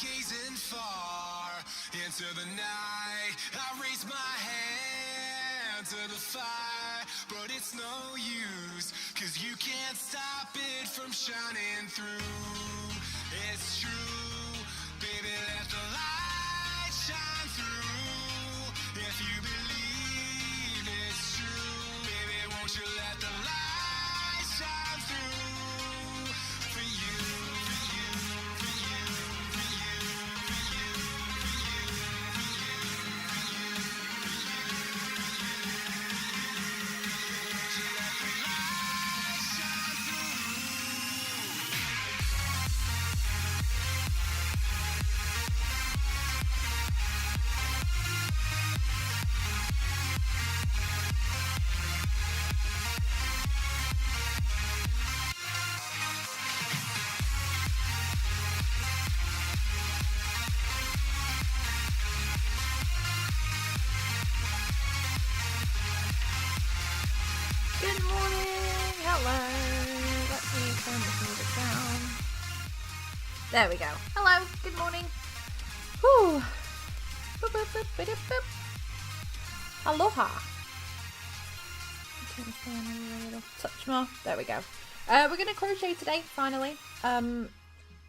gazing far into the night. I raise my hand to the fire, but it's no use, 'cause you can't stop it from shining through. It's true, baby, let the light shine through. If you believe it's true, baby, won't you let the light shine through for you, for you, for you, for you, for you, for you, for you, for you, won't you let the light shine through? Good morning, hello. Let me turn this music down. There we go. Hello, good morning. Whew. Boop, boop, boop, boop, boop. Aloha. Turn this down a little touch more. There we go. We're gonna crochet today, finally.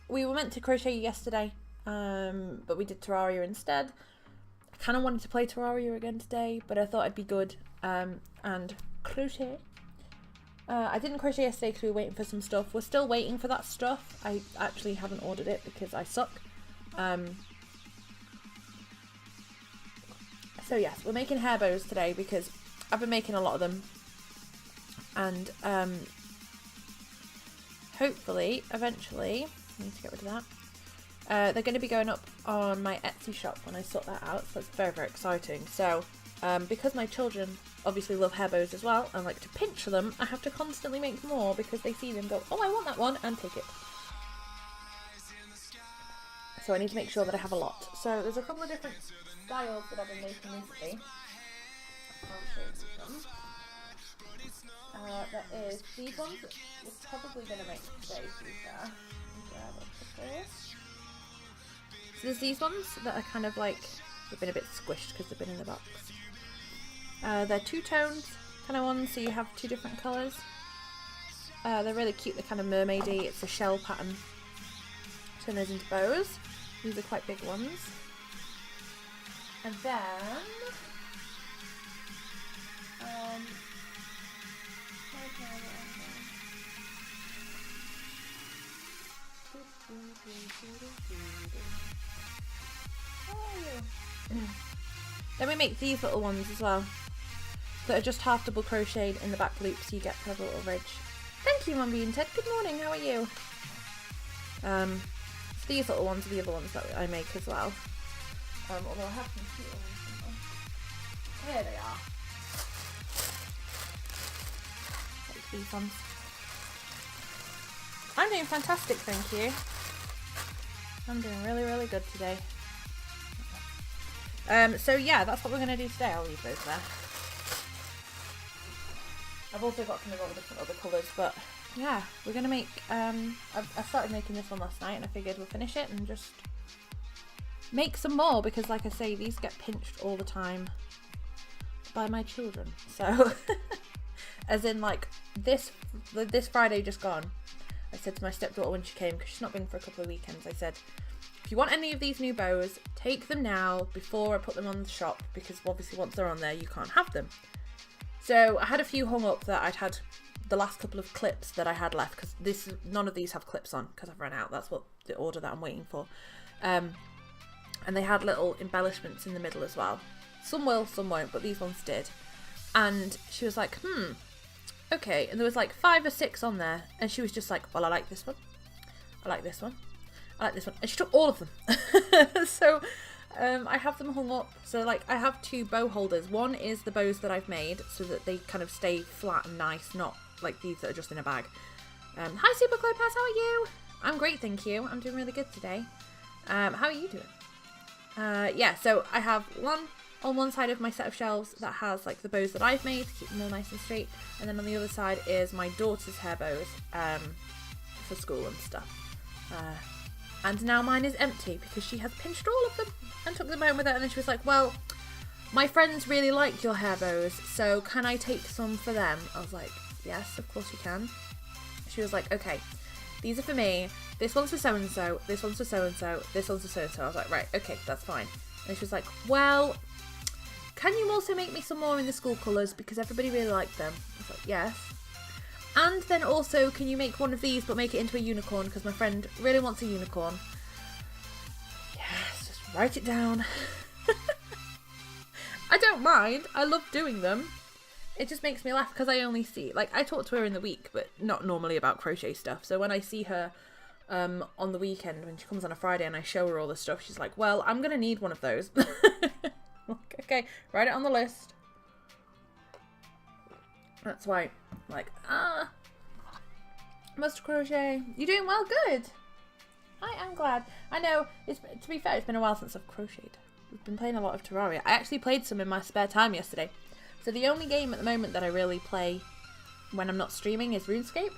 We were meant to crochet yesterday, but we did Terraria instead. I kind of wanted to play Terraria again today, but I thought it'd be good and crochet. I didn't crochet yesterday because we were waiting for some stuff. We're still waiting for that stuff. I actually haven't ordered it because I suck. So yes, we're making hair bows today because I've been making a lot of them, and hopefully eventually I need to get rid of that. They're going to be going up on my Etsy shop when I sort that out, so that's very, very exciting. So because my children obviously love hair bows as well and like to pinch them, I have to constantly make more because they see them, go, oh, I want that one, and take it. So I need to make sure that I have a lot. So there's a couple of different styles that I've been making recently. I'll show you them. There is these ones. We're probably going to make today, to be fair. Grab a couple. So there's these ones that are kind of like, they've been a bit squished because they've been in the box. They're two-toned kind of ones, so you have two different colours. They're really cute, they're kind of mermaidy. It's a shell pattern. Turn those into bows. These are quite big ones. And then then we make these little ones as well, that are just half double crocheted in the back loop, so you get kind of a little ridge. Thank you, Mumby and Ted. Good morning. How are you? So these little ones are the other ones that I make as well. Although I have some cute ones. Here they are. Like these ones. I'm doing fantastic, thank you. I'm doing really, really good today. So yeah, that's what we're going to do today. I'll leave those there. I've also got kind of all the different other colours, but yeah, we're going to make, I started making this one last night and I figured we'll finish it and just make some more, because like I say, these get pinched all the time by my children. So, as in like this Friday just gone, I said to my stepdaughter when she came, because she's not been for a couple of weekends, I said, if you want any of these new bows, take them now before I put them on the shop, because obviously once they're on there you can't have them. So I had a few hung up that I'd had the last couple of clips that I had left, because none of these have clips on because I've run out. That's what the order that I'm waiting for. And they had little embellishments in the middle as well. Some will, some won't, but these ones did. And she was like, okay. And there was like 5 or 6 on there, and she was just like, well, I like this one, I like this one, I like this one, and she took all of them. So I have them hung up. So like I have 2 bow holders. One is the bows that I've made so that they kind of stay flat and nice, not like these that are just in a bag. Hi Super Clopaz, how are you? I'm great, thank you. I'm doing really good today. How are you doing? Yeah, so I have one on one side of my set of shelves that has like the bows that I've made to keep them all nice and straight, and then on the other side is my daughter's hair bows for school and stuff. and now mine is empty because she has pinched all of them and took them home with her. And then she was like, well, my friends really like your hair bows, so can I take some for them? I was like, yes, of course you can. She was like, okay, these are for me, this one's for so-and-so, this one's for so-and-so, this one's for so-and-so. I was like, right, okay, that's fine. And she was like, well, can you also make me some more in the school colours because everybody really liked them? I was like, yes. And then also, can you make one of these but make it into a unicorn because my friend really wants a unicorn? Yes, just write it down. I don't mind. I love doing them. It just makes me laugh because I only see, like, I talk to her in the week, but not normally about crochet stuff. So when I see her on the weekend, when she comes on a Friday and I show her all the stuff, she's like, well, I'm going to need one of those. Like, okay, write it on the list. That's why, like, must crochet. You're doing well, good. I am glad. I know, to be fair, it's been a while since I've crocheted. We've been playing a lot of Terraria. I actually played some in my spare time yesterday. So the only game at the moment that I really play when I'm not streaming is RuneScape.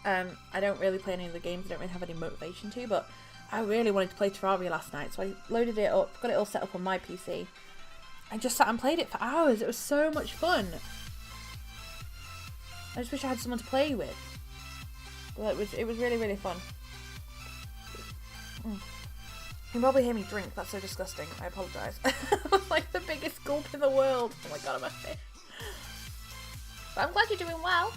I don't really play any of the games. I don't really have any motivation to, but I really wanted to play Terraria last night, so I loaded it up, got it all set up on my PC. I just sat and played it for hours. It was so much fun. I just wish I had someone to play with. Well, it was really, really fun. You can probably hear me drink. That's so disgusting. I apologise. It was like the biggest gulp in the world. Oh my god, I'm a fish. But I'm glad you're doing well.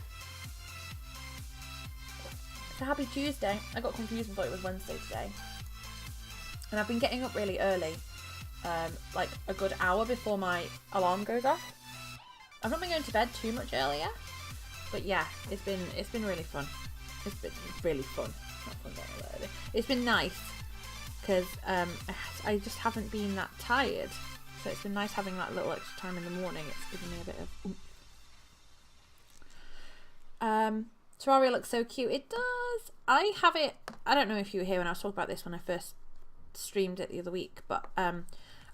It's a happy Tuesday. I got confused and thought it was Wednesday today. And I've been getting up really early. Like a good hour before my alarm goes off. I've not been going to bed too much earlier. But yeah, it's been really fun. It's been really fun. Not fun getting up early. It's been nice. Because I just haven't been that tired. So it's been nice having that little extra time in the morning. It's given me a bit of Terraria looks so cute. It does. I have it. I don't know if you were here when I was talking about this when I first streamed it the other week. But I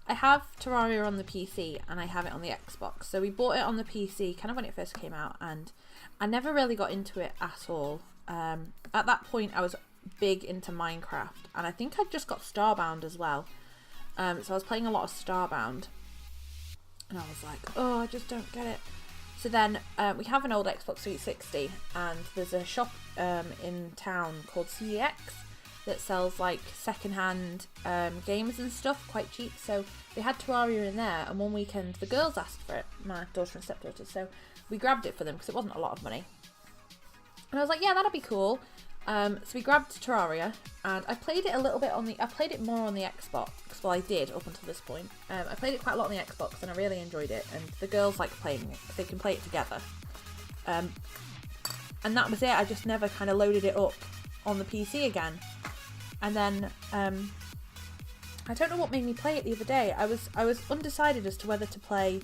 have Terraria on the PC and I have it on the Xbox. So we bought it on the PC kind of when it first came out. And I never really got into it at all. At that point I was big into Minecraft and I think I'd just got Starbound as well, so I was playing a lot of Starbound and I was like, oh, I just don't get it. So then we have an old Xbox 360 and there's a shop in town called CEX that sells like second-hand games and stuff quite cheap, so they had Terraria in there and one weekend the girls asked for it, my daughter and stepdaughter, so we grabbed it for them because it wasn't a lot of money and I was like, yeah, that'd be cool. So we grabbed Terraria, and I played it a little bit I played it more on the Xbox, well I did up until this point. I played it quite a lot on the Xbox and I really enjoyed it, and the girls like playing it, because they can play it together. And that was it, I just never kind of loaded it up on the PC again. And then, I don't know what made me play it the other day. I was undecided as to whether to play,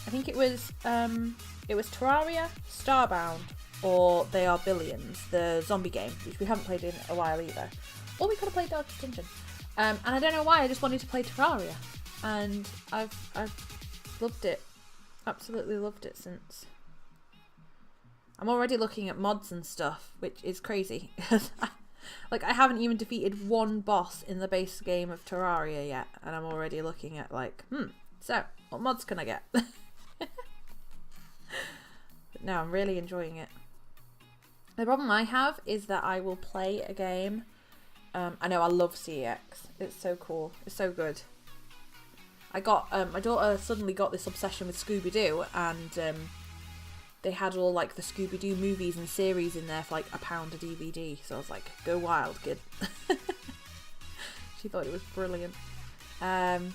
I think it was Terraria, Starbound, or They Are Billions, the zombie game, which we haven't played in a while either. Or we could have played Darkest Dungeon. And I don't know why, I just wanted to play Terraria. And I've loved it. Absolutely loved it since. I'm already looking at mods and stuff, which is crazy. Like, I haven't even defeated one boss in the base game of Terraria yet. And I'm already looking at like, so, what mods can I get? But no, I'm really enjoying it. The problem I have is that I will play a game. I know I love CEX. It's so cool. It's so good. I got my daughter suddenly got this obsession with Scooby-Doo, and they had all like the Scooby-Doo movies and series in there for like £1 a DVD. So I was like, go wild, kid. She thought it was brilliant. But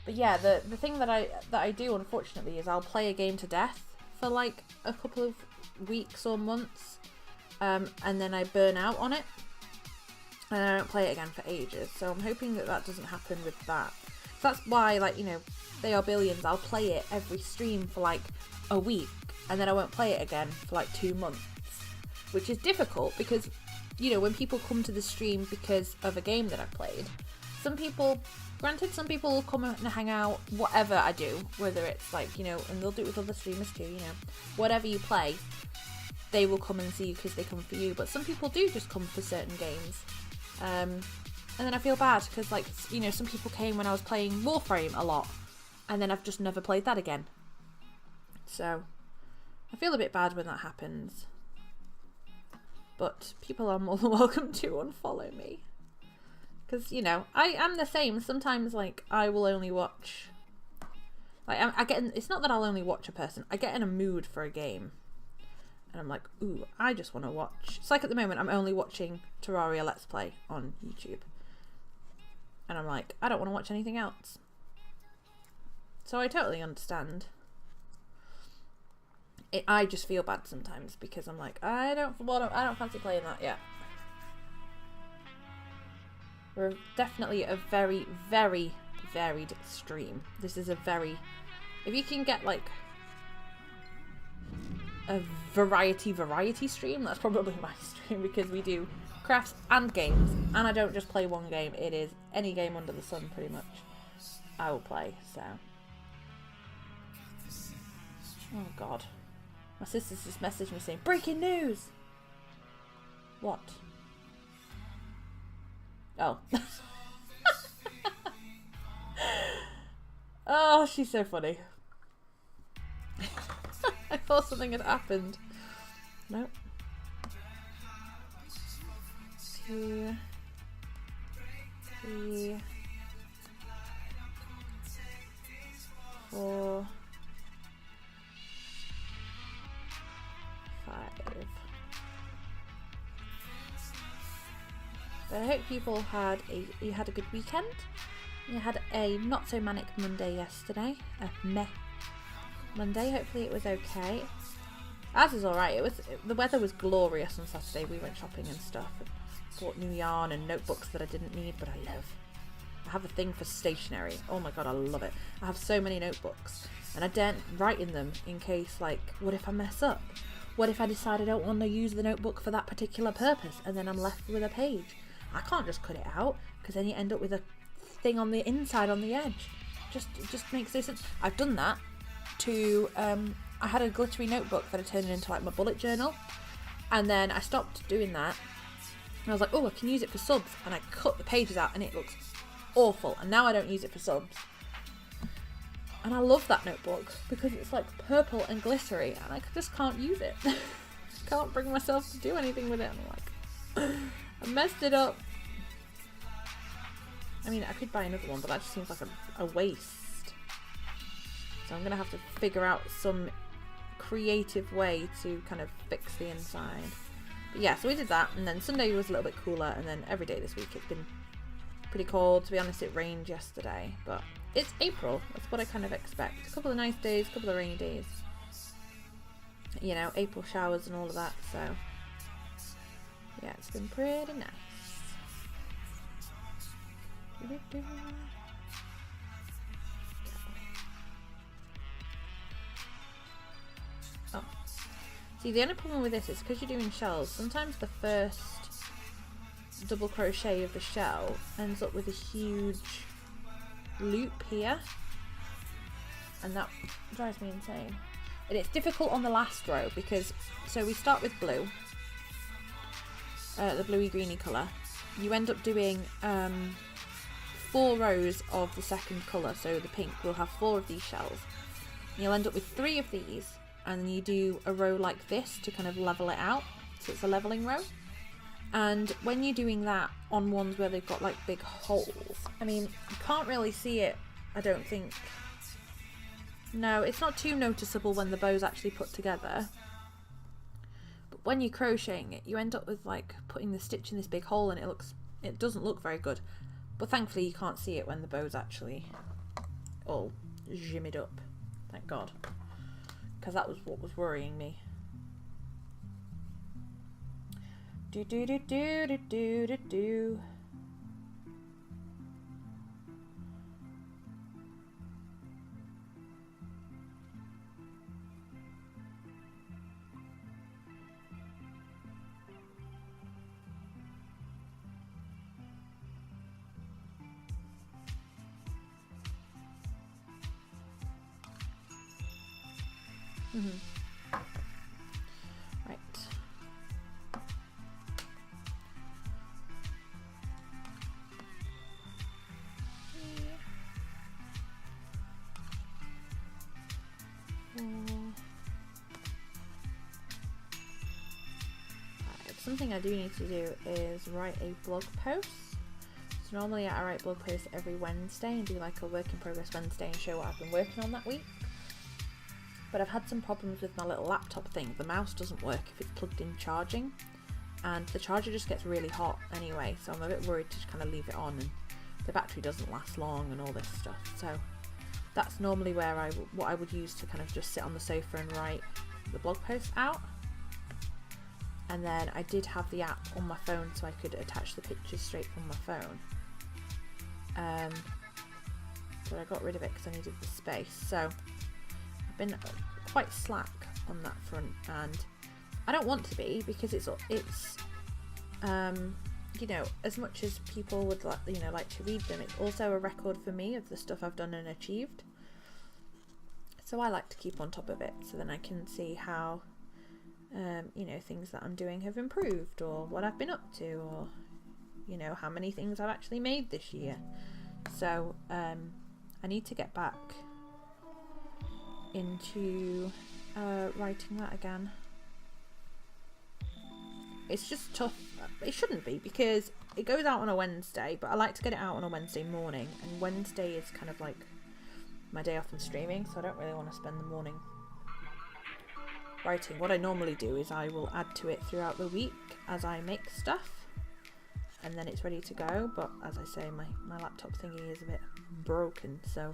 yeah, the thing that I do unfortunately is I'll play a game to death for like a couple of weeks or months, and then I burn out on it and I don't play it again for ages. So I'm hoping that doesn't happen with that. So that's why, like, you know, They Are Billions, I'll play it every stream for like a week and then I won't play it again for like 2 months, which is difficult because, you know, when people come to the stream because of a game that I've played, some people will come and hang out, whatever I do, whether it's like, you know, and they'll do it with other streamers too, you know, whatever you play, they will come and see you because they come for you. But some people do just come for certain games. And then I feel bad because, like, you know, some people came when I was playing Warframe a lot, and then I've just never played that again. So I feel a bit bad when that happens. But people are more than welcome to unfollow me. Because, you know, I am the same. Sometimes, like, I will only watch... Like, I get in, it's not that I'll only watch a person. I get in a mood for a game. And I'm like, ooh, I just want to watch... It's like at the moment, I'm only watching Terraria Let's Play on YouTube. And I'm like, I don't want to watch anything else. So I totally understand. I just feel bad sometimes because I'm like, I don't fancy playing that yet. We're definitely a very, very varied stream. This is a very... If you can get, like, a variety stream, that's probably my stream, because we do crafts and games, and I don't just play one game. It is any game under the sun, pretty much, I will play, so... Oh, God. My sister's just messaged me saying, breaking news! What? Oh. Oh, she's so funny. I thought something had happened. Nope. 2, 3, 4, 5. But I hope people had you had a good weekend. You had a not so manic Monday yesterday. A meh Monday. Hopefully it was okay. Ours was alright. The weather was glorious on Saturday. We went shopping and stuff. And bought new yarn and notebooks that I didn't need, but I love. I have a thing for stationery. Oh my god, I love it. I have so many notebooks, and I daren't write in them in case, like, what if I mess up? What if I decide I don't want to use the notebook for that particular purpose, and then I'm left with a page? I can't just cut it out, because then you end up with a thing on the inside on the edge. It just makes no sense. I've done that to I had a glittery notebook that I turned into like my bullet journal, and then I stopped doing that and I was like, oh, I can use it for subs, and I cut the pages out and it looks awful, and now I don't use it for subs. And I love that notebook because it's like purple and glittery, and I just can't use it. Can't bring myself to do anything with it. I'm like, I messed it up. I mean, I could buy another one, but that just seems like a waste. So I'm going to have to figure out some creative way to kind of fix the inside. But yeah, so we did that, and then Sunday was a little bit cooler, and then every day this week it's been pretty cold. To be honest, it rained yesterday, but it's April. That's what I kind of expect. A couple of nice days, a couple of rainy days. You know, April showers and all of that, so yeah, it's been pretty nice. Oh. See, the only problem with this is because you're doing shells, sometimes the first double crochet of the shell ends up with a huge loop here, and that drives me insane. And it's difficult on the last row because, so we start with blue, the bluey greeny colour. You end up doing 4 rows of the second colour, so the pink will have 4 of these shells. You'll end up with 3 of these, and then you do a row like this to kind of level it out, so it's a levelling row. And when you're doing that on ones where they've got like big holes, I mean, you can't really see it, I don't think. No, it's not too noticeable when the bow's actually put together. But when you're crocheting it, you end up with like putting the stitch in this big hole, and it doesn't look very good. But thankfully you can't see it when the bow's actually all jimmied up. Thank God. Because that was what was worrying me. Do do do do do do do do. Right. something I do need to do is write a blog post. So normally I write blog posts every Wednesday and do like a work in progress Wednesday and show what I've been working on that week. But I've had some problems with my little laptop thing. The mouse doesn't work if it's plugged in charging, and the charger just gets really hot anyway, so I'm a bit worried to just kind of leave it on, and the battery doesn't last long and all this stuff. So that's normally where what I would use to kind of just sit on the sofa and write the blog post out. And then I did have the app on my phone so I could attach the pictures straight from my phone. But I got rid of it because I needed the space. So I've been quite slack on that front, and I don't want to be, because it's you know, as much as people would like to read them, it's also a record for me of the stuff I've done and achieved. So I like to keep on top of it, so then I can see how you know, things that I'm doing have improved, or what I've been up to, or you know, how many things I've actually made this year. So I need to get back into writing that again. It's just tough. It shouldn't be, because it goes out on a Wednesday, but I like to get it out on a Wednesday morning, and Wednesday is kind of like my day off from streaming, so I don't really want to spend the morning writing. What I normally do is I will add to it throughout the week as I make stuff, and then it's ready to go. But as I say, my laptop thingy is a bit broken, so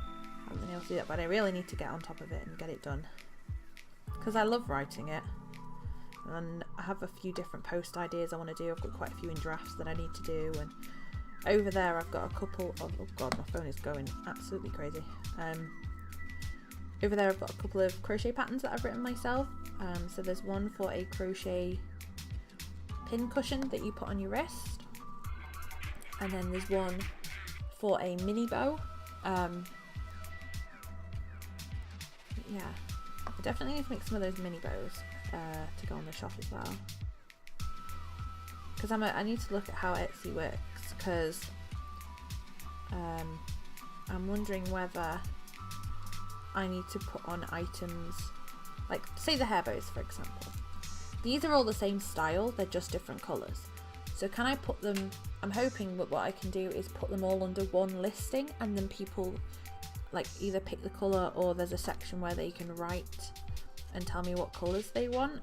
I haven't been able to do that, but I really need to get on top of it and get it done, because I love writing it. And I have a few different post ideas I want to do. I've got quite a few in drafts that I need to do, and over there I've got a couple of, oh god, my phone is going absolutely crazy. Over there I've got a couple of crochet patterns that I've written myself. So there's one for a crochet pin cushion that you put on your wrist, and then there's one for a mini bow. Yeah, I definitely need to make some of those mini bows to go on the shop as well, because I need to look at how Etsy works, because I'm wondering whether I need to put on items like, say, the hair bows, for example. These are all the same style, they're just different colours. So can I put them, I'm hoping that what I can do is put them all under one listing, and then people like either pick the colour, or there's a section where they can write and tell me what colours they want.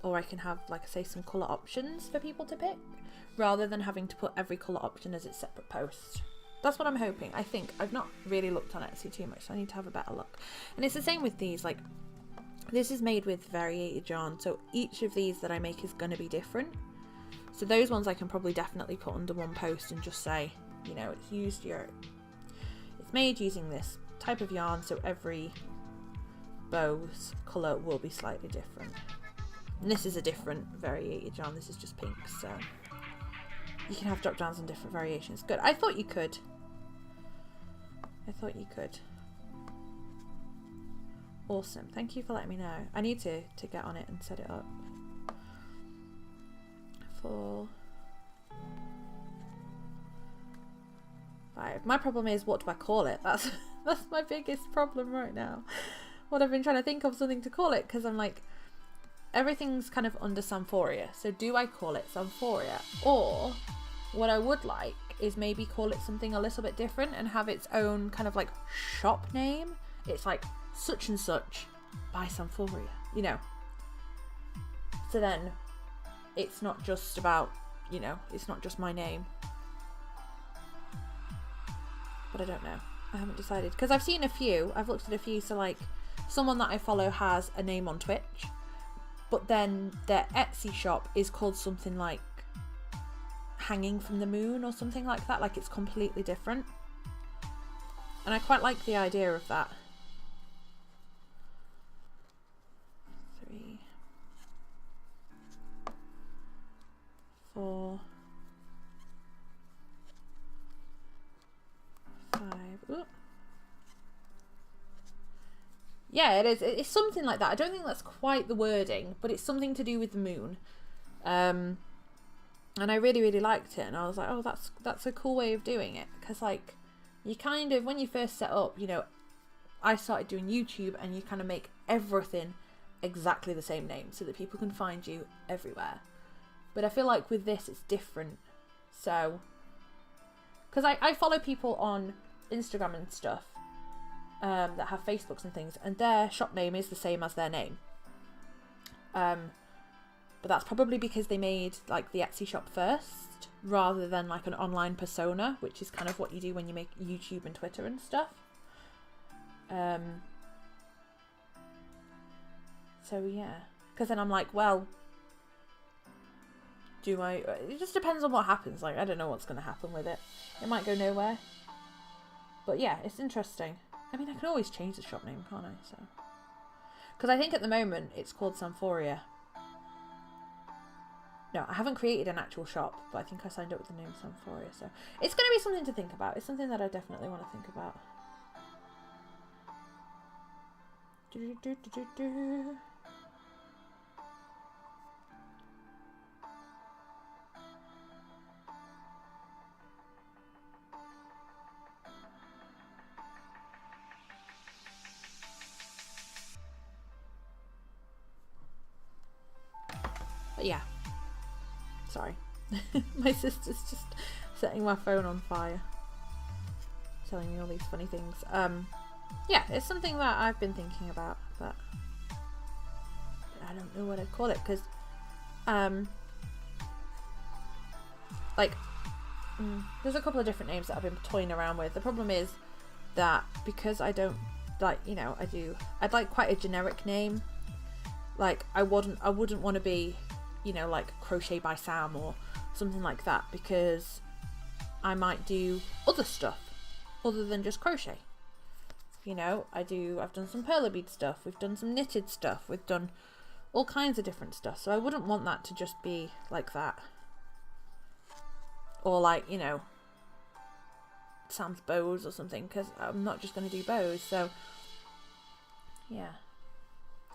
Or I can have, like I say, some colour options for people to pick, rather than having to put every colour option as its separate post. That's what I'm hoping. I think I've not really looked on Etsy too much, so I need to have a better look. And it's the same with these. Like, this is made with variated yarn, so each of these that I make is going to be different. So those ones I can probably definitely put under one post and just say, you know, it's made using this type of yarn, so every bow's colour will be slightly different. And this is a different variated yarn. This is just pink, so you can have drop downs and different variations. Good. I thought you could. Awesome. Thank you for letting me know. I need to get on it and set it up. For 5. My problem is, what do I call it? That's my biggest problem right now. What I've been trying to think of something to call it, because I'm like, everything's kind of under Samphoria. So do I call it Samphoria? Or what I would like is maybe call it something a little bit different and have its own kind of like shop name. It's like such and such by Samphoria, you know. So then it's not just about, you know, it's not just my name. But I don't know. I haven't decided, because I've seen a few. I've looked at a few. So like, someone that I follow has a name on Twitch, but then their Etsy shop is called something like Hanging from the Moon or something like that. Like, it's completely different, and I quite like the idea of that. 3, 4, 5. Ooh. Yeah, it is. It's something like that. I don't think that's quite the wording, but it's something to do with the moon. And I really, really liked it. And I was like, oh, that's a cool way of doing it. Because, like, you kind of, when you first set up, you know, I started doing YouTube, and you kind of make everything exactly the same name so that people can find you everywhere. But I feel like with this, it's different. So, because I follow people on Instagram and stuff that have Facebooks and things, and their shop name is the same as their name. But that's probably because they made like the Etsy shop first rather than like an online persona, which is kind of what you do when you make YouTube and Twitter and stuff. So yeah, because then I'm like, well, do I? It just depends on what happens. Like, I don't know what's going to happen with it. It might go nowhere. But yeah, it's interesting. I mean, I can always change the shop name, can't I? So, because I think at the moment it's called Samphoria. No, I haven't created an actual shop, but I think I signed up with the name Samphoria. So it's going to be something to think about. It's something that I definitely want to think about. But yeah. Sorry. My sister's just setting my phone on fire. Telling me all these funny things. Yeah, it's something that I've been thinking about, but I don't know what I'd call it, because there's a couple of different names that I've been toying around with. The problem is that because I don't like, you know, I'd like quite a generic name. Like I wouldn't want to be, you know, like Crochet by Sam or something like that, because I might do other stuff other than just crochet. You know, I've done some perler bead stuff, we've done some knitted stuff, we've done all kinds of different stuff, so I wouldn't want that to just be like that. Or like, you know, Sam's bows or something, because I'm not just going to do bows. So yeah,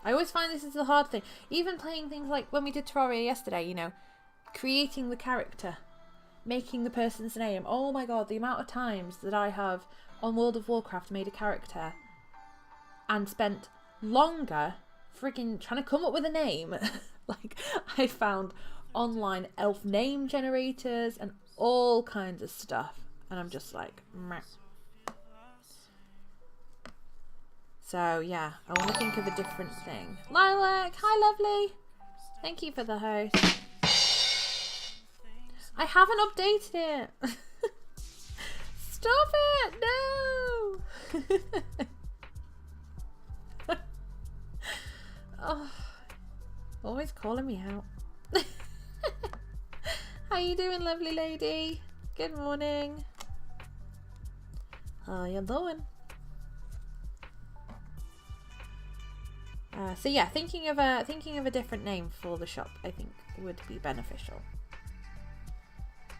I always find this is the hard thing. Even playing things like when we did Terraria yesterday, you know, creating the character, making the person's name. Oh my god, the amount of times that I have on World of Warcraft made a character and spent longer freaking trying to come up with a name. Like, I found online elf name generators and all kinds of stuff, and I'm just like, meh. So yeah, I want to think of a different thing. Lilac, hi lovely, thank you for the host. I haven't updated it. Stop it, no. Oh, always calling me out. How you doing, lovely lady? Good morning. How you doing? So yeah, thinking of a different name for the shop, I think would be beneficial.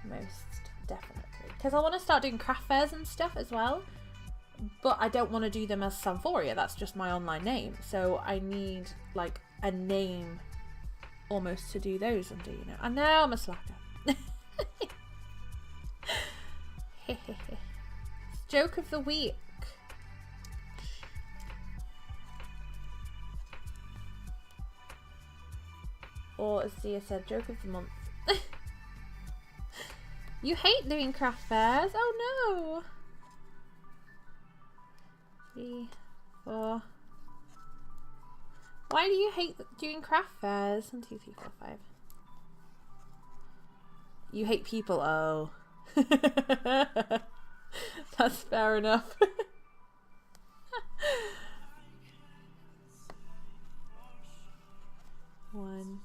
Most definitely, because I want to start doing craft fairs and stuff as well, but I don't want to do them as Samphoria. That's just my online name, so I need like a name almost to do those under, you know. And now I'm a slacker. Joke of the week. Or as Zia said, joke of the month. You hate doing craft fairs? Oh no! 3, 4. Why do you hate doing craft fairs? 1, 2, 3, 4, 5. You hate people. Oh. That's fair enough. 1,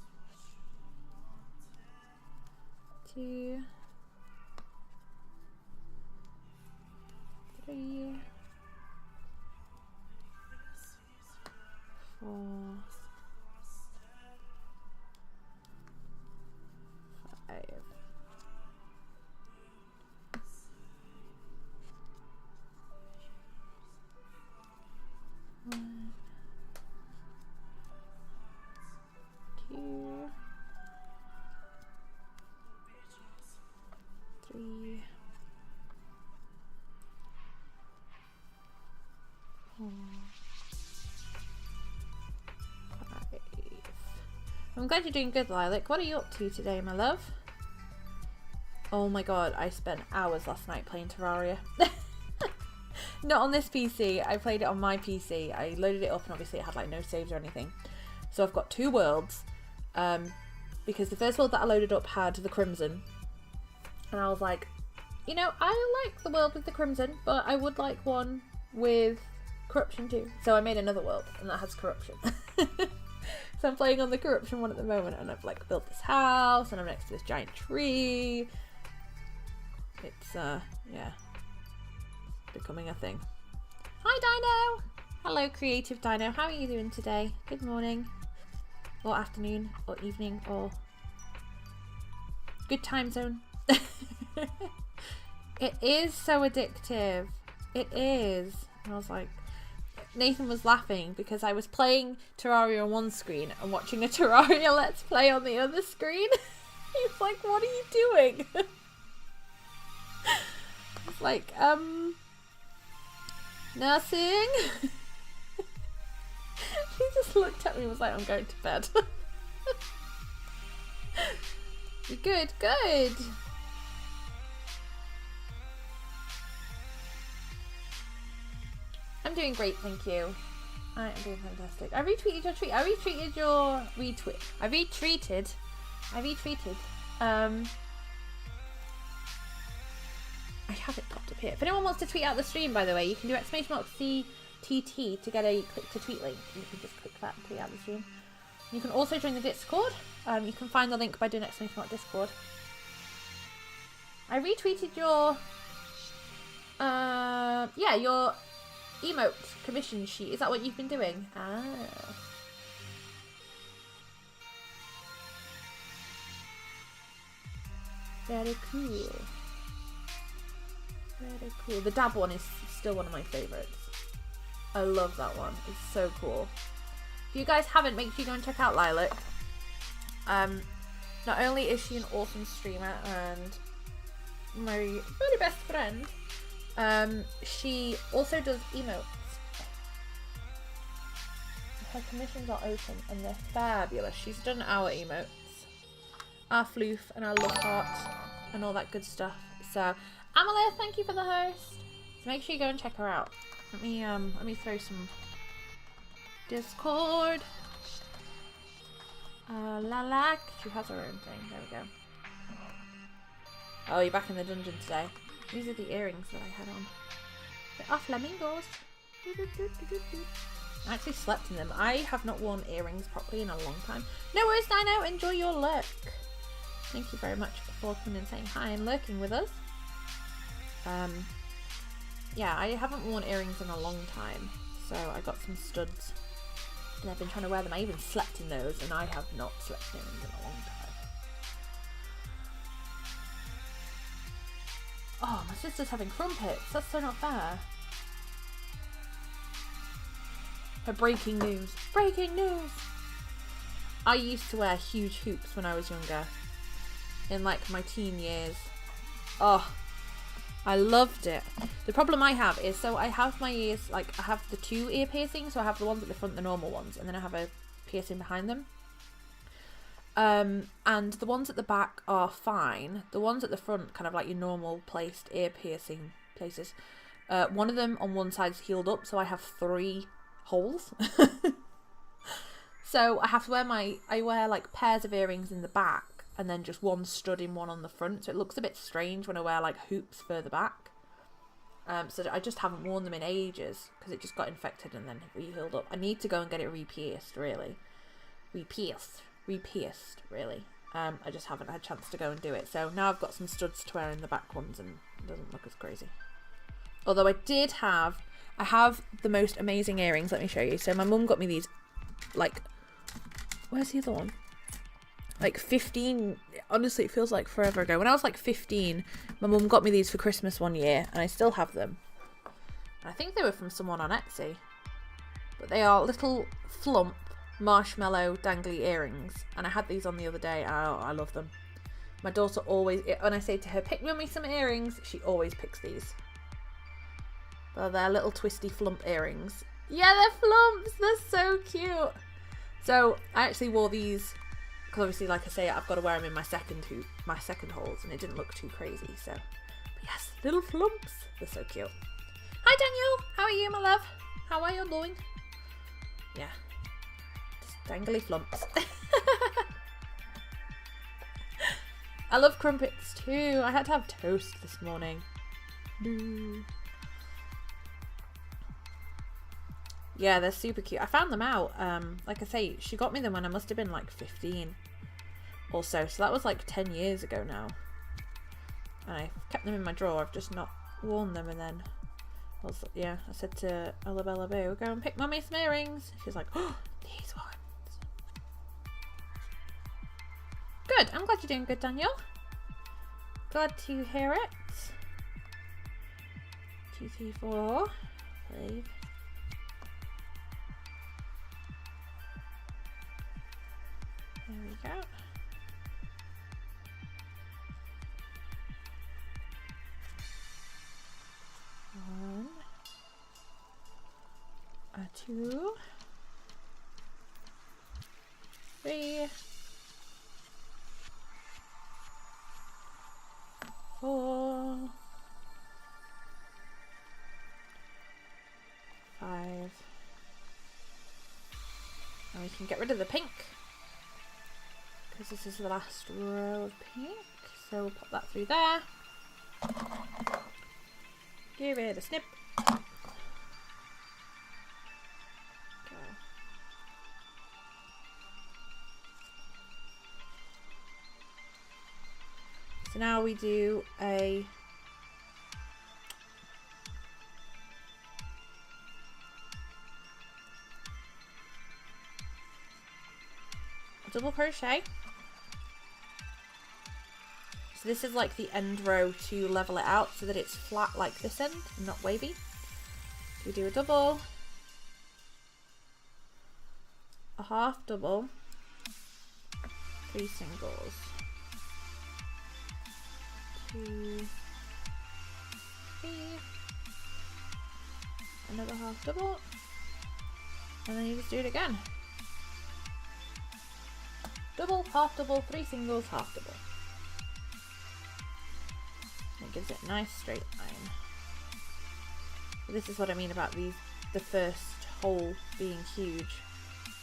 2, 3, 4, 5. 1, 2, 3, 4, 5. I'm glad you're doing good, Lilac. What are you up to today, my love? Oh my god, I spent hours last night playing Terraria. Not on this PC, I played it on my PC. I loaded it up and obviously it had like no saves or anything. So I've got 2 worlds, because the first world that I loaded up had the Crimson. And I was like, you know, I like the world with the Crimson, but I would like one with Corruption too. So I made another world and that has Corruption. So I'm playing on the Corruption one at the moment, and I've like built this house and I'm next to this giant tree. It's yeah, becoming a thing. Hi Dino! Hello Creative Dino, how are you doing today? Good morning, or afternoon, or evening, or good time zone. It is so addictive. It is. And I was like, Nathan was laughing because I was playing Terraria on one screen and watching a Terraria Let's Play on the other screen. He's like, what are you doing? It's like, nursing. He just looked at me and was like, I'm going to bed. Good, good. I'm doing great, thank you. I am doing fantastic. I retweeted your tweet. I retweeted your retweet. I retweeted. I have it popped up here. If anyone wants to tweet out the stream, by the way, you can do !CTT to get a click to tweet link. You can just click that and tweet out the stream. You can also join the Discord. You can find the link by doing !Discord. I retweeted your your emote commission sheet. Is that what you've been doing? Ah. Very cool. Very cool. The dab one is still one of my favourites. I love that one. It's so cool. If you guys haven't, make sure you go and check out Lilac. Not only is she an awesome streamer and my very best friend, she also does emotes. Her commissions are open and they're fabulous. She's done our emotes, our floof and our love heart and all that good stuff. So Amelie, thank you for the host. So make sure you go and check her out. Let me throw some Discord. Lilac, she has her own thing. There we go. Oh, you're back in the dungeon today. These are the earrings that I had on. They are flamingos. I actually slept in them. I have not worn earrings properly in a long time. No worries, Dino. Enjoy your lurk. Thank you very much for coming and saying hi and lurking with us. Yeah, I haven't worn earrings in a long time, so I got some studs and I've been trying to wear them. I even slept in those, and I have not slept in earrings in a long time. Oh, my sister's having crumpets. That's so not fair. Her breaking news. Breaking news! I used to wear huge hoops when I was younger. In like my teen years. Oh, I loved it. The problem I have is, so I have my ears, like I have the 2 ear piercings, so I have the ones at the front, the normal ones, and then I have a piercing behind them. And the ones at the back are fine. The ones at the front, kind of like your normal placed ear piercing places. One of them on one side's healed up, so I have 3 holes. So I have to wear I wear like pairs of earrings in the back, and then just one stud in one on the front, so it looks a bit strange when I wear like hoops further back. So I just haven't worn them in ages because it just got infected and then re-healed up. I need to go and get it re-pierced, really. Re-pierced, really. I just haven't had a chance to go and do it. So now I've got some studs to wear in the back ones and it doesn't look as crazy. Although I have the most amazing earrings. Let me show you. So my mum got me these, like, where's the other one? Like 15, honestly it feels like forever ago. When I was like 15, my mum got me these for Christmas one year and I still have them. I think they were from someone on Etsy. But they are little flump marshmallow dangly earrings, and I had these on the other day and I love them. My daughter always, when I say to her, pick me some earrings, she always picks these. But they're little twisty flump earrings. Yeah, they're flumps, they're so cute. So I actually wore these Because obviously, like I say, I've got to wear them in my second holes, and it didn't look too crazy. So, but yes, little flumps. They're so cute. Hi Daniel, how are you, my love? How are you doing? Yeah, just dangly flumps. I love crumpets too. I had to have toast this morning. Boo. Yeah, they're super cute. I found them out. Like I say, she got me them when I must have been like 15 or so. So that was like 10 years ago now. And I kept them in my drawer. I've just not worn them. And then, I said to Olabella Boo, go and pick Mummy some earrings. She's like, oh, these ones. Good. I'm glad you're doing good, Daniel. Glad to hear it. 2, 3, 4, 5. There we go. One, 2, 3, 4, 5. Now we can get rid of the pink, because this is the last row of pink. So we'll pop that through there. Give it a snip. Go. So now we do a double crochet. So this is like the end row to level it out so that it's flat like this end and not wavy. So we do a double, a half double, 3 singles, 2, 3, another half double, and then you just do it again. Double, half double, 3 singles, half double. It gives it a nice straight line. This is what I mean about the first hole being huge.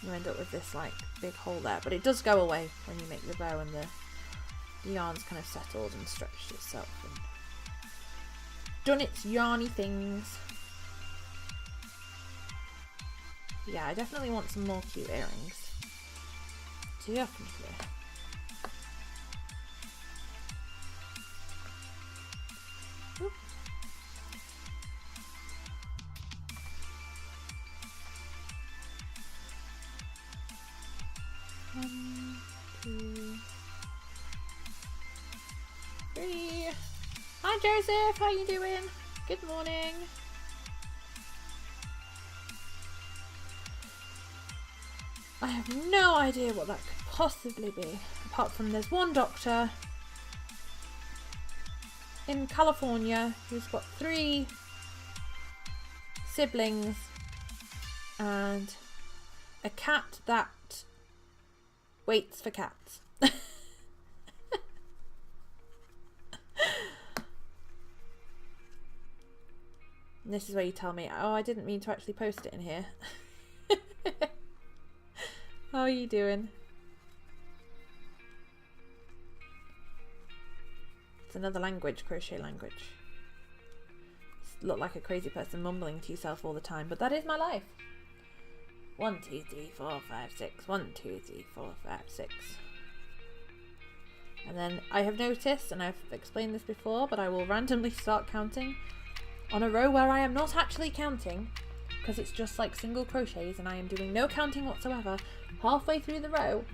You end up with this like big hole there, but it does go away when you make the bow and the yarn's kind of settled and stretched itself and done its yarny things. Yeah, I definitely want some more cute earrings. Definitely. Oop. 1, 2, 3. Hi Joseph, how you doing? Good morning. I have no idea what that could possibly be, apart from there's one doctor in California who's got 3 siblings and a cat that waits for cats. And this is where you tell me, oh, I didn't mean to actually post it in here. How are you doing? It's another language, crochet language. You look like a crazy person mumbling to yourself all the time, but that is my life. 1, 2, 3, 4, 5, 6. 1, 2, 3, 4, 5, 6. And then I have noticed, and I've explained this before, but I will randomly start counting on a row where I am not actually counting, because it's just like single crochets and I am doing no counting whatsoever. Halfway through the row,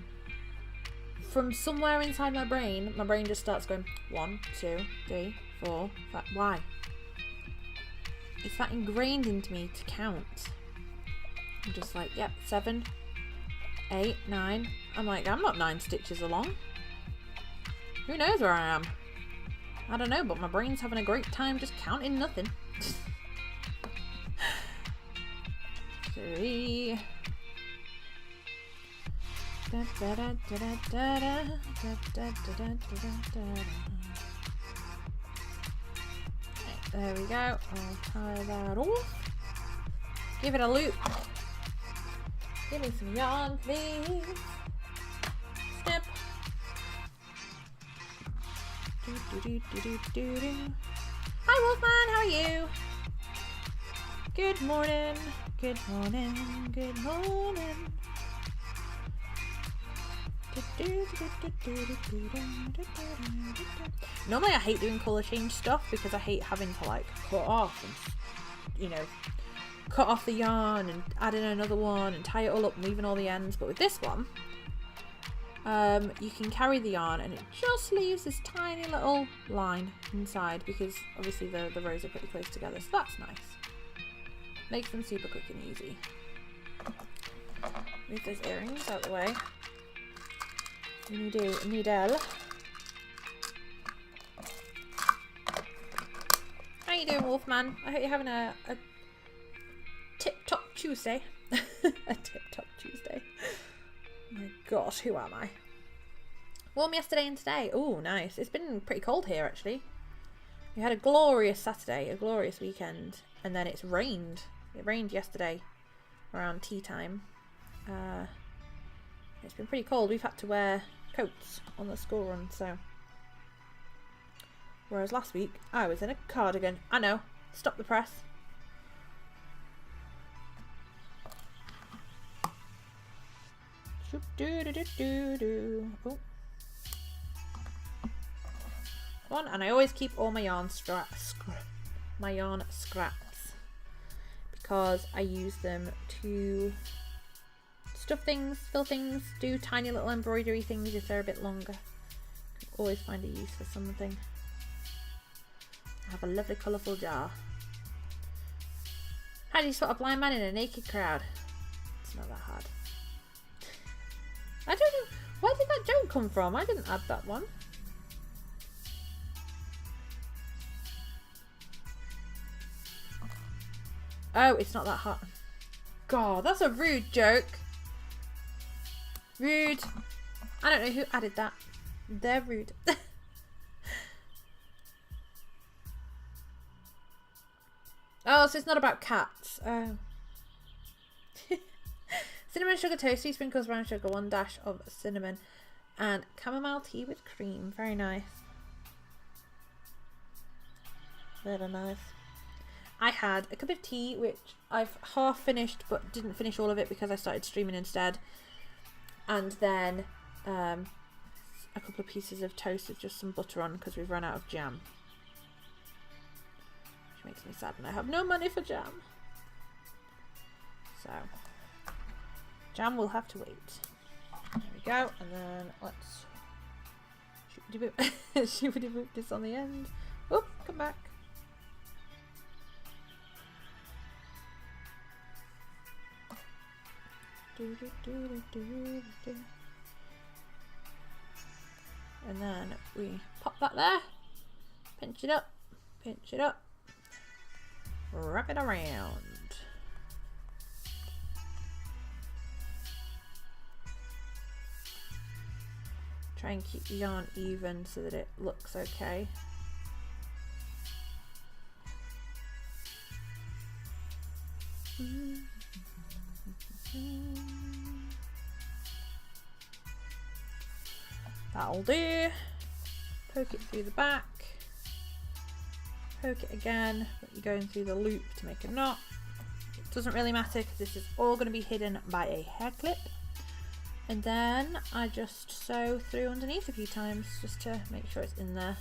from somewhere inside my brain just starts going 1, 2, 3, 4, 5. Why? It's that ingrained into me to count. I'm just like, yep, 7, 8, 9. I'm like, I'm not 9 stitches along. Who knows where I am? I don't know, but my brain's having a great time just counting nothing. 3, There we go. I'll tie that off. Give it a loop. Give me some yarn, please. Snip. Hi, Wolfman. How are you? Good morning. Good morning. Good morning. Normally I hate doing colour change stuff because I hate having to like cut off and, you know, cut off the yarn and add in another one and tie it all up and leaving all the ends. But with this one, you can carry the yarn and it just leaves this tiny little line inside because obviously the rows are pretty close together, so that's nice. Makes them super quick and easy. Move those earrings out of the way. We need a needle. How you doing, Wolfman? I hope you're having a tip-top Tuesday. A tip-top Tuesday. My gosh, who am I? Warm yesterday and today. Oh, nice. It's been pretty cold here, actually. We had a glorious Saturday, a glorious weekend, and then it's rained. It rained yesterday around tea time. It's been pretty cold. We've had to wear coats on the school run, so. Whereas last week, I was in a cardigan. I know. Stop the press. Oh. One, and I always keep all my yarn scraps because I use them to stuff things, fill things, do tiny little embroidery things if they're a bit longer. Can always find a use for something. I have a lovely colourful jar. How do you spot a blind man in a naked crowd? It's not that hard. I don't know, where did that joke come from? I didn't add that one. Oh, it's not that hot. God, that's a rude joke. Rude. I don't know who added that. They're rude. Oh, so it's not about cats. Oh. Cinnamon sugar toasty, sprinkles brown sugar, 1 dash of cinnamon, and chamomile tea with cream. Very nice. Very nice. I had a cup of tea, which I've half finished, but didn't finish all of it because I started streaming instead. And then a couple of pieces of toast with just some butter on because we've run out of jam. Which makes me sad and I have no money for jam. So, jam will have to wait. There we go. And then let's shoot this on the end. Oh, come back. And then we pop that there, pinch it up, wrap it around. Try and keep the yarn even so that it looks okay. That'll do. Poke it through the back. Poke it again, but you're going through the loop to make a knot. It doesn't really matter because this is all going to be hidden by a hair clip. And then I just sew through underneath a few times just to make sure it's in there.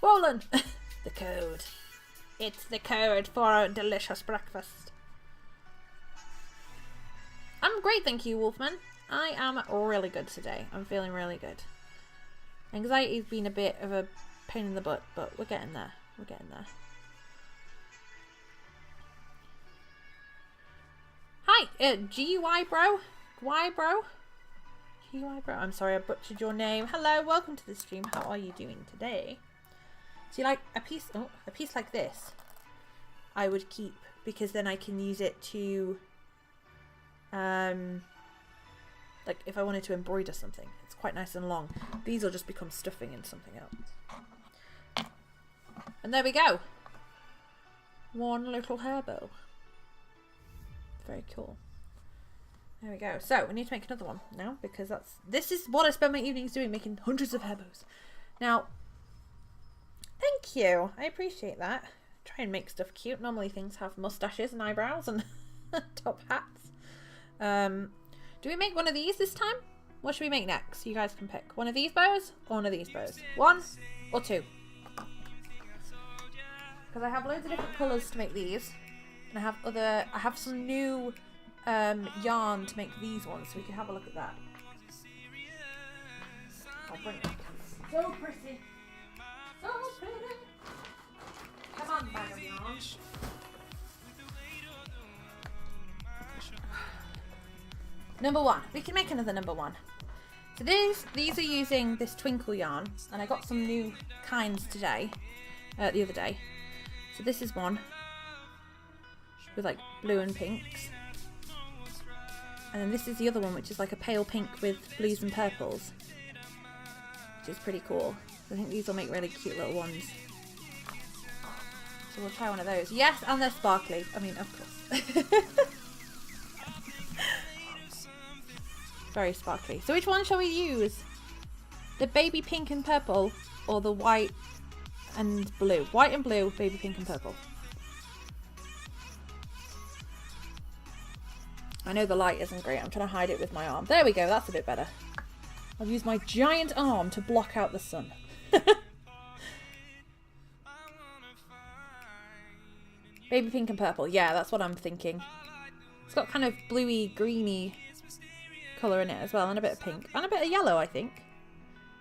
Roland! The code. It's the code for a delicious breakfast. I'm great, thank you, Wolfman. I am really good today. I'm feeling really good. Anxiety's been a bit of a pain in the butt, but we're getting there. We're getting there. Hi, GUI bro? GUI bro? GUI bro? I'm sorry I butchered your name. Hello, welcome to the stream. How are you doing today? So you like a piece like this I would keep because then I can use it to like if I wanted to embroider something. It's quite nice and long. These will just become stuffing in something else. And there we go. One little hair bow. Very cool. There we go. So we need to make another one now because this is what I spend my evenings doing, making hundreds of hair bows. Now, thank you. I appreciate that. Try and make stuff cute. Normally things have mustaches and eyebrows and top hats. Do we make one of these this time? What should we make next? You guys can pick. One of these bows or one of these bows? One or two? Because I have loads of different colours to make these. And I have some new yarn to make these ones, so we can have a look at that. I'll bring it. So pretty. So pretty. Come on, bag of yarn. Number one. We can make another number one. So these are using this twinkle yarn, and I got some new kinds today, the other day. So this is one with like blue and pinks. And then this is the other one, which is like a pale pink with blues and purples, which is pretty cool. I think these will make really cute little ones. So we'll try one of those. Yes, and they're sparkly. I mean, of course. Very sparkly. So which one shall we use? The baby pink and purple or the white and blue? White and blue, baby pink and purple. I know the light isn't great. I'm trying to hide it with my arm. There we go. That's a bit better. I'll use my giant arm to block out the sun. Baby pink and purple. Yeah, that's what I'm thinking. It's got kind of bluey, greeny colour in it as well. And a bit of pink. And a bit of yellow, I think.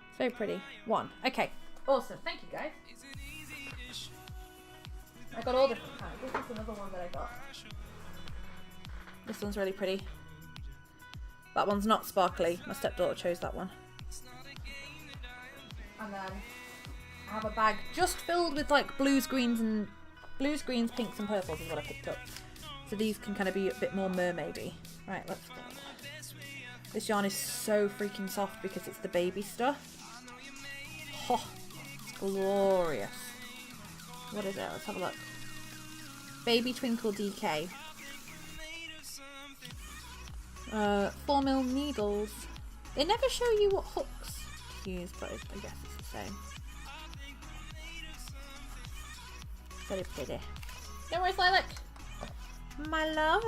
It's very pretty. One. Okay. Awesome. Thank you, guys. I got all different kinds. This is another one that I got. This one's really pretty. That one's not sparkly. My stepdaughter chose that one. And then I have a bag just filled with like blues, greens, pinks and purples is what I picked up. So these can kind of be a bit more mermaidy. Right, let's go. This yarn is so freaking soft because it's the baby stuff. Oh, it's glorious. What is it? Let's have a look. Baby Twinkle DK. 4mm needles. They never show you what hooks to use, but I guess it's the same. Very pretty. No worries, Lilac. My love.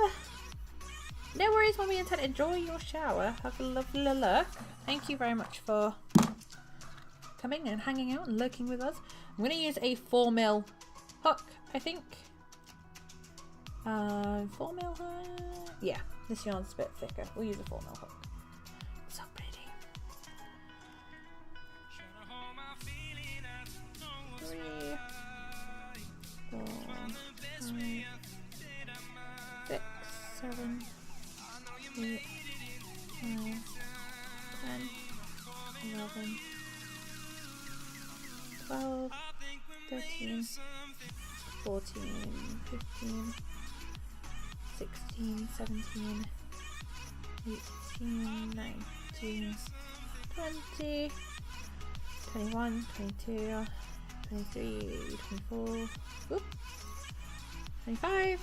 No worries, Mommy and Ted. Enjoy your shower. Have a lovely look. Thank you very much for coming and hanging out and lurking with us. I'm going to use a 4mm hook, I think. 4mm hook. Yeah, this yarn's a bit thicker. We'll use a 4mm hook. So pretty. 3, 4, 5, 6, 7, 8, 9, 10, 11, 12, 13, 14, 15, 16, 17, 18, 19, 20, 21, 22, 23, 24, whoop, 25,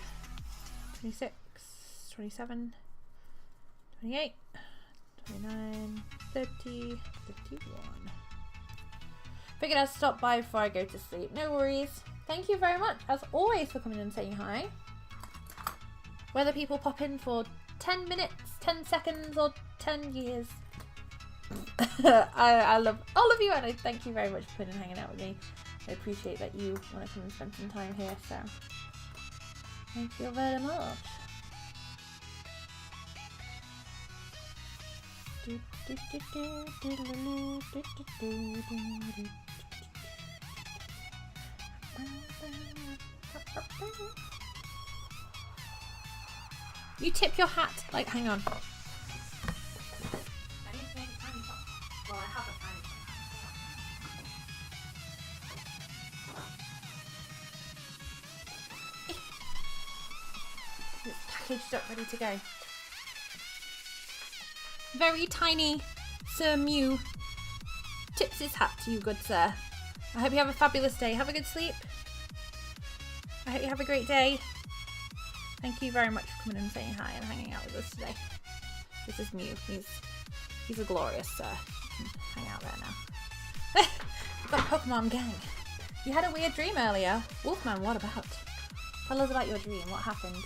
26, 27, 28, 29, 30, 51. Figured I'd stop by before I go to sleep. No worries. Thank you very much, as always, for coming and saying hi. Whether people pop in for 10 minutes, 10 seconds, or 10 years. I love all of you, and I thank you very much for coming and hanging out with me. I appreciate that you want to come and spend some time here, so thank you very much. You tip your hat. Like, hang on. I need to make a tiny top. Well, I have a tiny top. It's packaged up, ready to go. Very tiny Sir Mew tips his hat to you, good sir. I hope you have a fabulous day. Have a good sleep. I hope you have a great day. Thank you very much for coming and saying hi and hanging out with us today. This is Mew. He's a glorious sir. Hang out there now. We've got a Pokemon gang. You had a weird dream earlier. Wolfman, what about? Tell us about your dream. What happened?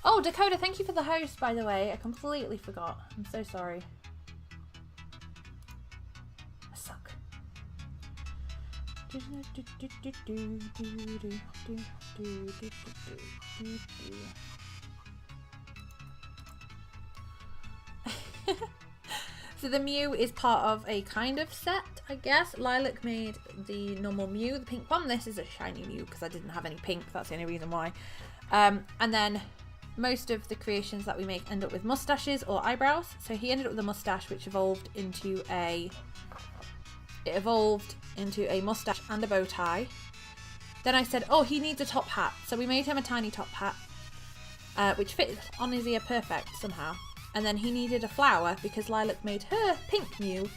Oh, Dakota, thank you for the host, by the way. I completely forgot. I'm so sorry. I suck. So the Mew is part of a kind of set, I guess. Lilac made the normal Mew, the pink one. This is a shiny Mew because I didn't have any pink. That's the only reason why. And then most of the creations that we make end up with mustaches or eyebrows. So he ended up with a mustache, which evolved into a mustache and a bow tie. Then I said, oh, he needs a top hat. So we made him a tiny top hat, which fit on his ear perfect somehow. And then he needed a flower because Lilac made her pink Mew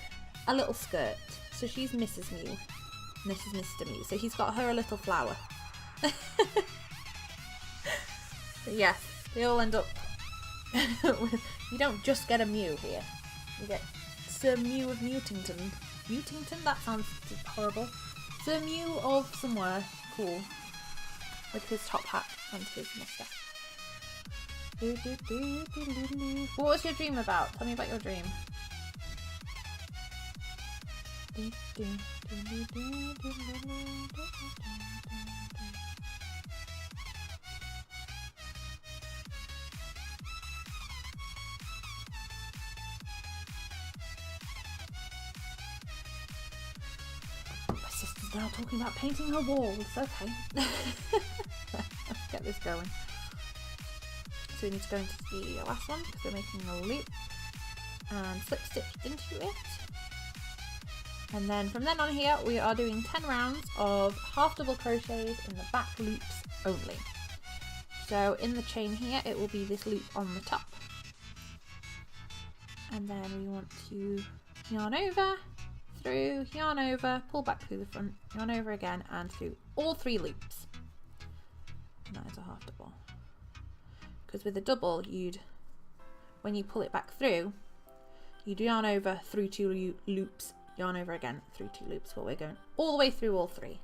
a little skirt. So she's Mrs. Mew. And this is Mr. Mew. So he's got her a little flower. But yes, they all end up with... You don't just get a Mew here. You get Sir Mew of Mutington. Mutington? That sounds horrible. Sir Mew of somewhere cool. With his top hat and his moustache. What was your dream about? Tell me about your dream. My sister's now talking about painting her walls. Okay. Let's get this going. So we need to go into the last one because we're making a loop and slip stitch into it. And then from then on here we are doing 10 rounds of half double crochets in the back loops only. So in the chain here it will be this loop on the top. And then we want to yarn over, through, yarn over, pull back through the front, yarn over again and through all 3 loops. And that is a half double. Because with a double, when you pull it back through, you'd yarn over through 2 loops, yarn over again through 2 loops, but we're going all the way through all 3.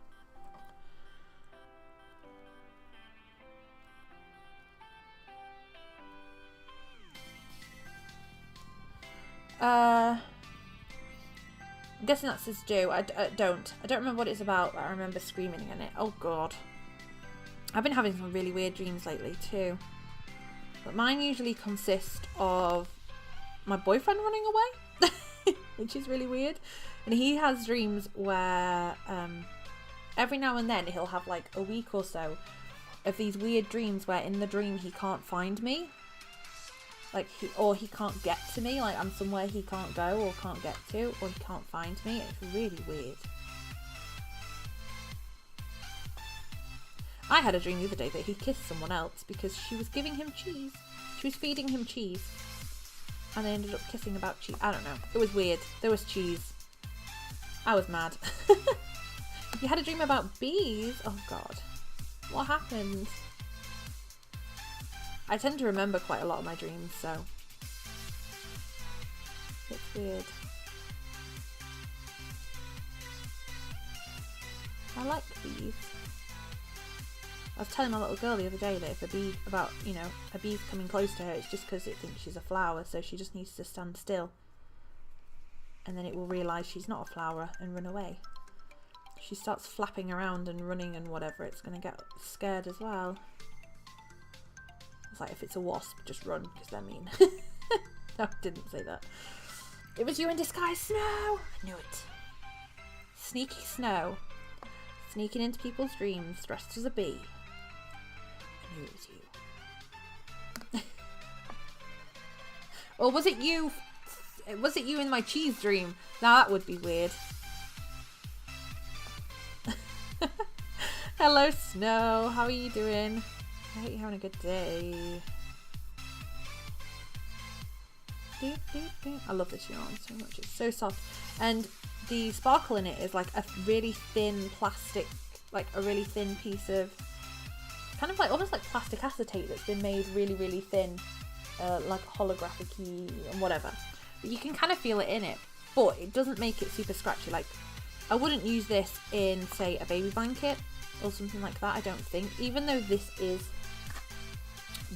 I'm guessing that says do. I don't remember what it's about, but I remember screaming in it. Oh god. I've been having some really weird dreams lately too. But mine usually consist of my boyfriend running away, which is really weird. And he has dreams where every now and then he'll have like a week or so of these weird dreams where in the dream he can't find me. Like he can't get to me, like I'm somewhere he can't go or can't get to, or he can't find me. It's really weird. I had a dream the other day that he kissed someone else because she was giving him cheese. She was feeding him cheese. And they ended up kissing about cheese. I don't know. It was weird. There was cheese. I was mad. You had a dream about bees? Oh god. What happened? I tend to remember quite a lot of my dreams, so it's weird. I like bees. I was telling my little girl the other day that if a bee's coming close to her, it's just because it thinks she's a flower, so she just needs to stand still. And then it will realise she's not a flower and run away. She starts flapping around and running and whatever, it's going to get scared as well. It's like, if it's a wasp, just run, because they're mean. No, I didn't say that. It was you in disguise, Snow! I knew it. Sneaky Snow. Sneaking into people's dreams, dressed as a bee. I knew it was you. Or was it you? Was it you in my cheese dream? Now that would be weird. Hello, Snow. How are you doing? I hope you're having a good day. I love this yarn so much. It's so soft. And the sparkle in it is like a really thin plastic, like a really thin piece of, kind of like almost like plastic acetate that's been made really, really thin, like holographic-y and whatever. But you can kind of feel it in it, but it doesn't make it super scratchy. Like, I wouldn't use this in, say, a baby blanket or something like that, I don't think. Even though this is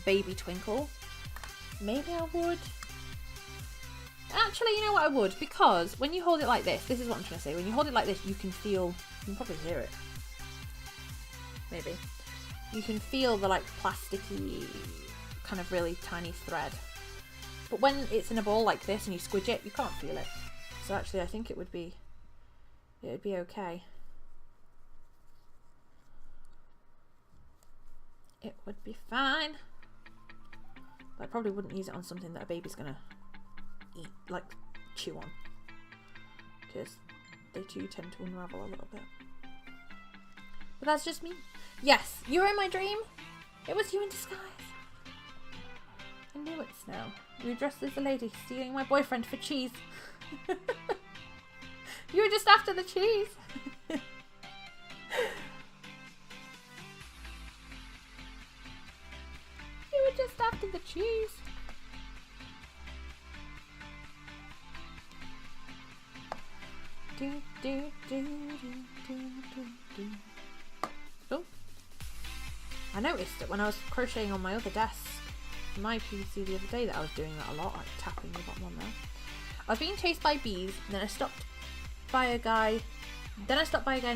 Baby Twinkle, maybe I would. Actually, you know what, I would, because when you hold it like this is what I'm trying to say, when you hold it like this, you can feel, you can probably hear it, maybe, you can feel the like plasticky, kind of really tiny thread, but when it's in a ball like this and you squidge it, you can't feel it, so actually I think it would be okay. It would be fine, but I probably wouldn't use it on something that a baby's gonna eat, like chew on, because they too tend to unravel a little bit. But that's just me. Yes, you were in my dream. It was you in disguise. I knew it, Snow. You were dressed as a lady stealing my boyfriend for cheese. You were just after the cheese. You were just after the cheese. Oh, I noticed it when I was crocheting on my other desk, my PC the other day, that I was doing that a lot, like tapping the bottom on there. I was being chased by bees, and then I stopped by a guy in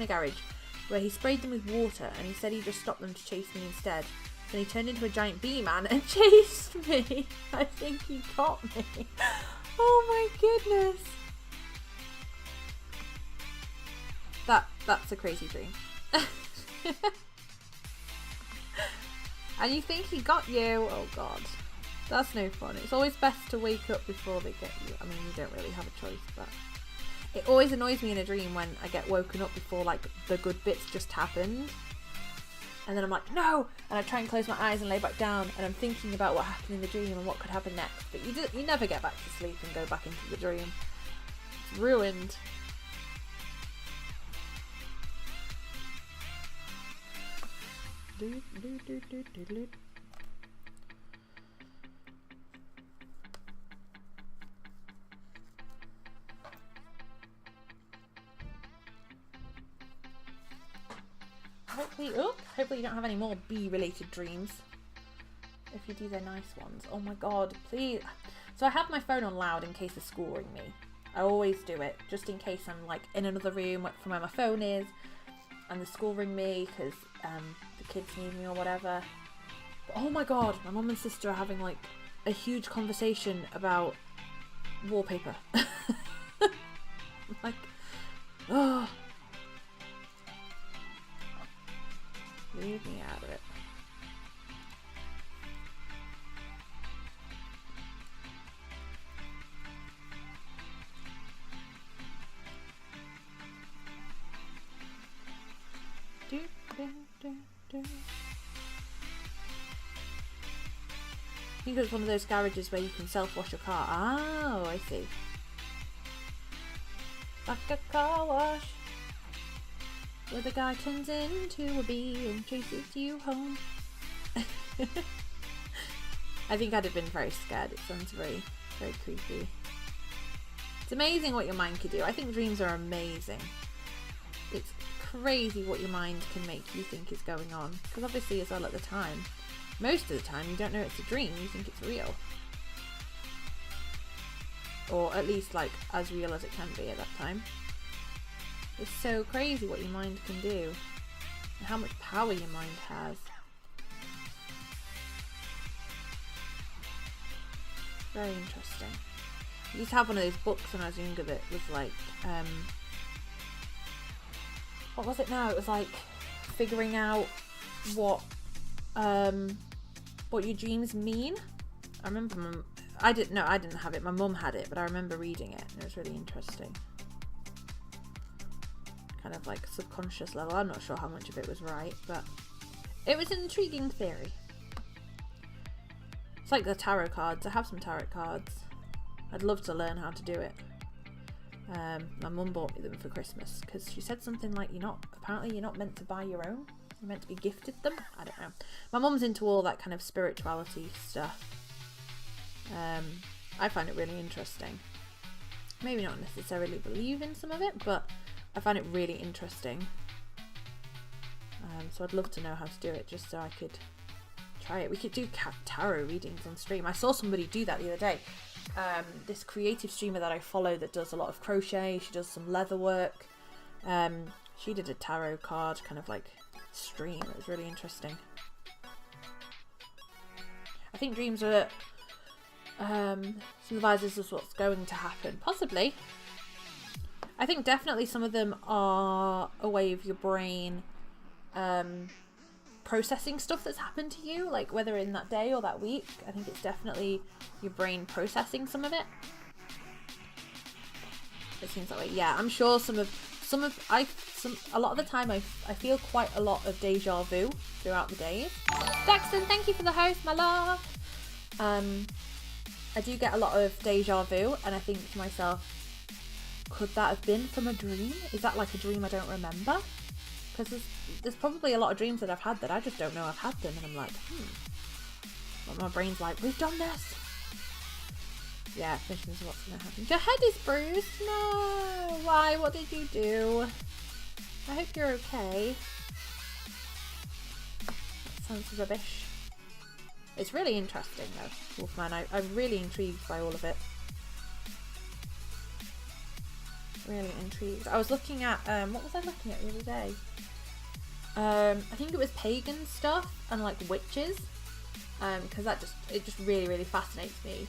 a garage where he sprayed them with water, and he said he just stopped them to chase me instead. Then he turned into a giant bee man and chased me. I think he got me. Oh my goodness. That's a crazy dream. And you think he got you? Oh god. That's no fun. It's always best to wake up before they get you. I mean, you don't really have a choice, but it always annoys me in a dream when I get woken up before like the good bits just happened. And then I'm like, no! And I try and close my eyes and lay back down, and I'm thinking about what happened in the dream and what could happen next. But you never get back to sleep and go back into the dream. It's ruined. Hopefully you don't have any more bee related dreams. If you do, they're nice ones. Oh my god, please. So I have my phone on loud in case the school ring me. I always do it, just in case I'm like in another room from where my phone is and the school ring me because the kids need me or whatever. But oh my god, my mum and sister are having like a huge conversation about wallpaper. Like, oh. Leave me out of it. I think it's one of those garages where you can self-wash your car. Oh, I see. Like a car wash, where the guy turns into a bee and chases you home. I think I'd have been very scared. It sounds very, very creepy. It's amazing what your mind can do. I think dreams are amazing. It's crazy what your mind can make you think is going on. Because obviously as well at the time, most of the time you don't know it's a dream, you think it's real. Or at least like as real as it can be at that time. It's so crazy what your mind can do. And how much power your mind has. Very interesting. I used to have one of those books when I was younger that was like, what was it now? It was like figuring out what your dreams mean. I remember I didn't have it. My mum had it, but I remember reading it and it was really interesting. Kind of like subconscious level. I'm not sure how much of it was right, but it was an intriguing theory. It's like the tarot cards. I have some tarot cards. I'd love to learn how to do it. My mum bought me them for Christmas because she said something like apparently you're not meant to buy your own. You're meant to be gifted them. I don't know. My mum's into all that kind of spirituality stuff. I find it really interesting. Maybe not necessarily believe in some of it, but I find it really interesting. So I'd love to know how to do it just so I could try it. We could do tarot readings on stream. I saw somebody do that the other day. This creative streamer that I follow that does a lot of crochet. She does some leather work. She did a tarot card kind of like stream. It was really interesting. I think dreams are symbolises of what's going to happen. Possibly. I think definitely some of them are a way of your brain processing stuff that's happened to you, like whether in that day or that week. I think it's definitely your brain processing some of it. It seems that way. Yeah, I'm sure a lot of the time I feel quite a lot of deja vu throughout the days. Daxton, thank you for the host, my love. I do get a lot of deja vu, and I think to myself, could that have been from a dream? Is that like a dream I don't remember? Because there's probably a lot of dreams that I've had that I just don't know I've had them, and I'm like, But my brain's like, we've done this. Yeah, visions of what's going to happen. Your head is bruised. No. Why? What did you do? I hope you're okay. That sounds rubbish. It's really interesting though, Wolfman. I'm really intrigued by all of it. Really intrigued. I was looking at, what was I looking at the other day? I think it was pagan stuff and like witches. Because it just really, really fascinates me.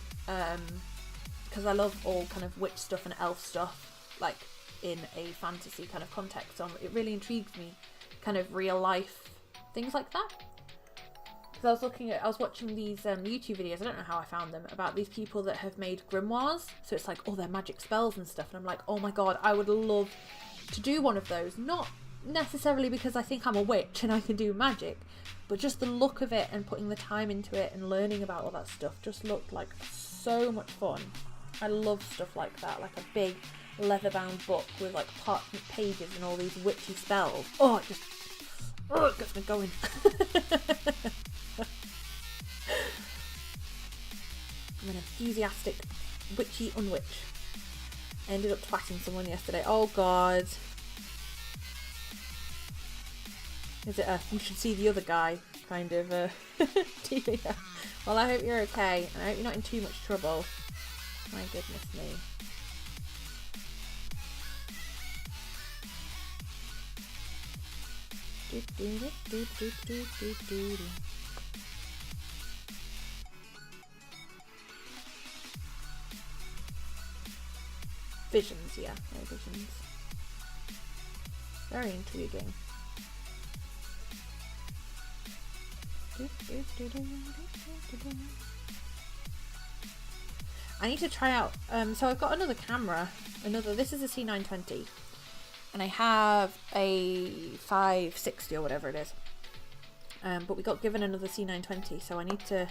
Because I love all kind of witch stuff and elf stuff, like in a fantasy kind of context. So it really intrigues me, kind of real life things like that. Because I was watching these YouTube videos, I don't know how I found them, about these people that have made grimoires. So it's like all their magic spells and stuff. And I'm like, oh my god, I would love to do one of those. Not necessarily because I think I'm a witch and I can do magic, but just the look of it and putting the time into it and learning about all that stuff just looked like so much fun. I love stuff like that, like a big leather-bound book with like parchment pages and all these witchy spells. It gets me going. I'm an enthusiastic witchy unwitch. I ended up twatting someone yesterday. Oh god. Is it a you should see the other guy kind of TV? Well, I hope you're okay, and I hope you're not in too much trouble. My goodness me. Visions, yeah, visions. Very intriguing. I need to try out, so I've got another camera, this is a C920, and I have a 560 or whatever it is, but we got given another C920, so I need to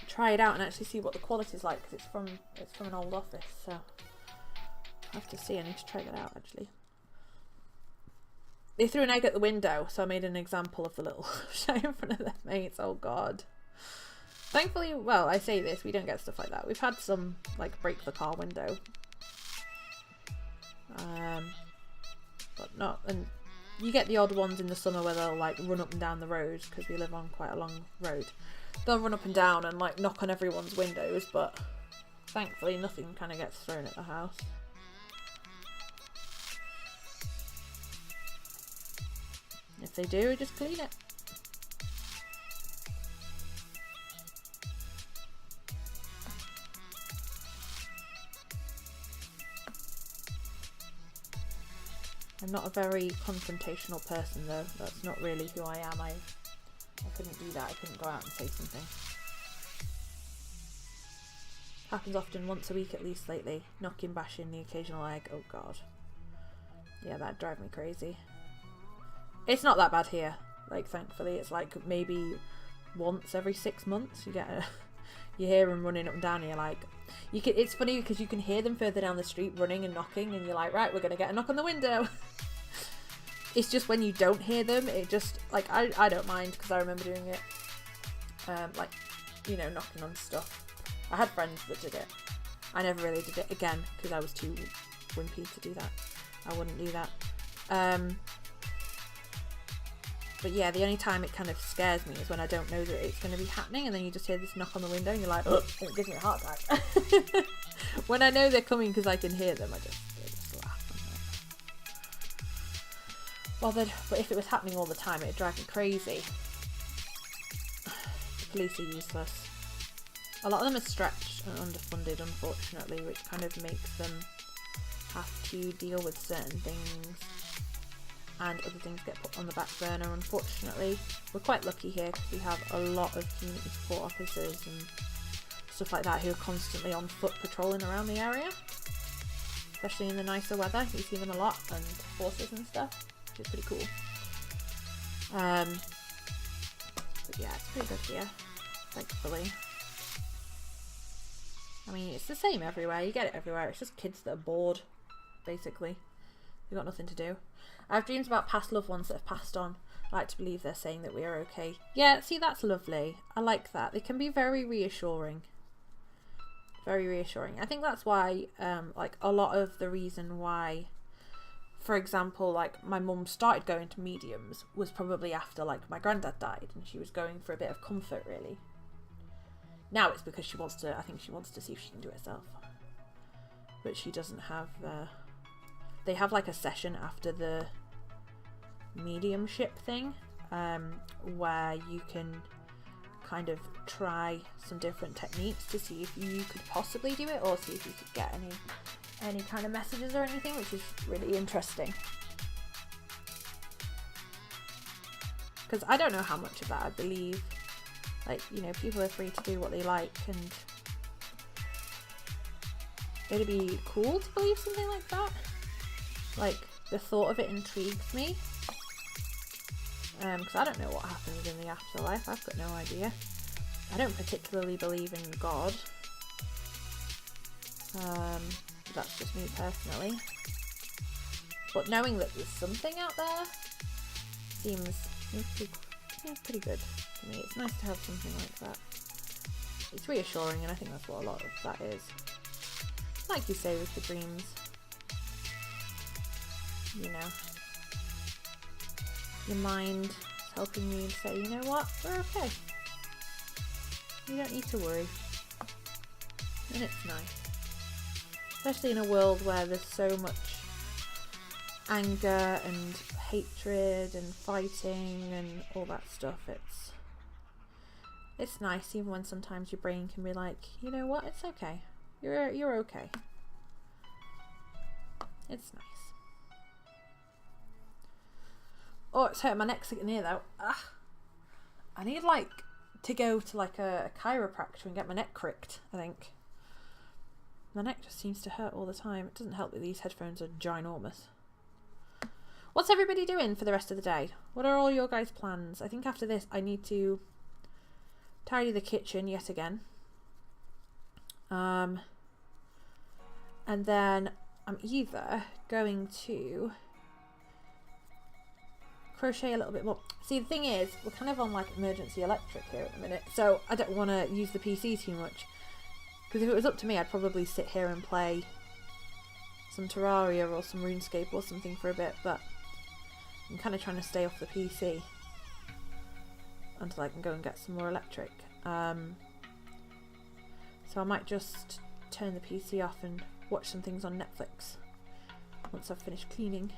try it out and actually see what the quality is like, because it's from an old office, so I have to see. I need to try that out actually. They threw an egg at the window, so I made an example of the little shot in front of their mates. Oh god. Thankfully, well, I say this, we don't get stuff like that. We've had some, like, break the car window. But not, and you get the odd ones in the summer where they'll, like, run up and down the road, because we live on quite a long road. They'll run up and down and, like, knock on everyone's windows, but thankfully nothing kind of gets thrown at the house. If they do, just clean it. I'm not a very confrontational person though. That's not really who I am. I couldn't do that. I couldn't go out and say something. Happens often, once a week at least lately. Knocking, bashing, the occasional egg. Oh god. Yeah, that'd drive me crazy. It's not that bad here. Like, thankfully, it's like maybe once every 6 months. You hear them running up and down, and you're like, it's funny because you can hear them further down the street running and knocking, and you're like, right, we're gonna get a knock on the window. It's just when you don't hear them, it just, like, I don't mind, because I remember doing it, like, you know, knocking on stuff. I had friends that did it. I never really did it again, because I was too wimpy to do that. I wouldn't do that. But yeah, the only time it kind of scares me is when I don't know that it's going to be happening, and then you just hear this knock on the window, and you're like, oh, and it gives me a heart attack. When I know they're coming because I can hear them, I just laugh. Bothered. But if it was happening all the time, it'd drive me crazy. The police are useless. A lot of them are stretched and underfunded, unfortunately, which kind of makes them have to deal with certain things, and other things get put on the back burner, unfortunately. We're quite lucky here because we have a lot of community support officers and stuff like that who are constantly on foot patrolling around the area, especially in the nicer weather. You see them a lot, and horses and stuff, which is pretty cool. But yeah, it's pretty good here, thankfully. I mean, it's the same everywhere. You get it everywhere. It's just kids that are bored, basically. They've got nothing to do. I have dreams about past loved ones that have passed on. I like to believe they're saying that we are okay. Yeah, see, that's lovely. I like that. They can be very reassuring. Very reassuring. I think that's why, like, a lot of the reason why, for example, like, my mum started going to mediums was probably after, like, my granddad died, and she was going for a bit of comfort, really. Now it's because she wants to, I think she wants to see if she can do it herself. But she doesn't have, they have like a session after the mediumship thing, where you can kind of try some different techniques to see if you could possibly do it, or see if you could get any kind of messages or anything, which is really interesting. Because I don't know how much of that I believe. Like, you know, people are free to do what they like, and it'd be cool to believe something like that. Like, the thought of it intrigues me. Because I don't know what happens in the afterlife. I've got no idea. I don't particularly believe in God. That's just me personally. But knowing that there's something out there seems pretty good to me. It's nice to have something like that. It's reassuring, and I think that's what a lot of that is. Like you say with the dreams. You know, your mind is helping you and say, you know what, we're okay. You don't need to worry. And it's nice. Especially in a world where there's so much anger and hatred and fighting and all that stuff. It's nice, even when sometimes your brain can be like, you know what, it's okay. You're okay. It's nice. Oh, it's hurting my neck sitting here though. I need like to go to like a chiropractor and get my neck cricked, I think. My neck just seems to hurt all the time. It doesn't help that these headphones are ginormous. What's everybody doing for the rest of the day? What are all your guys' plans? I think after this I need to tidy the kitchen yet again. And then I'm either going to crochet a little bit more. See, the thing is, we're kind of on like emergency electric here at the minute, so I don't want to use the PC too much. Because if it was up to me, I'd probably sit here and play some Terraria or some RuneScape or something for a bit, but I'm kind of trying to stay off the PC until I can go and get some more electric. So I might just turn the PC off and watch some things on Netflix once I've finished cleaning.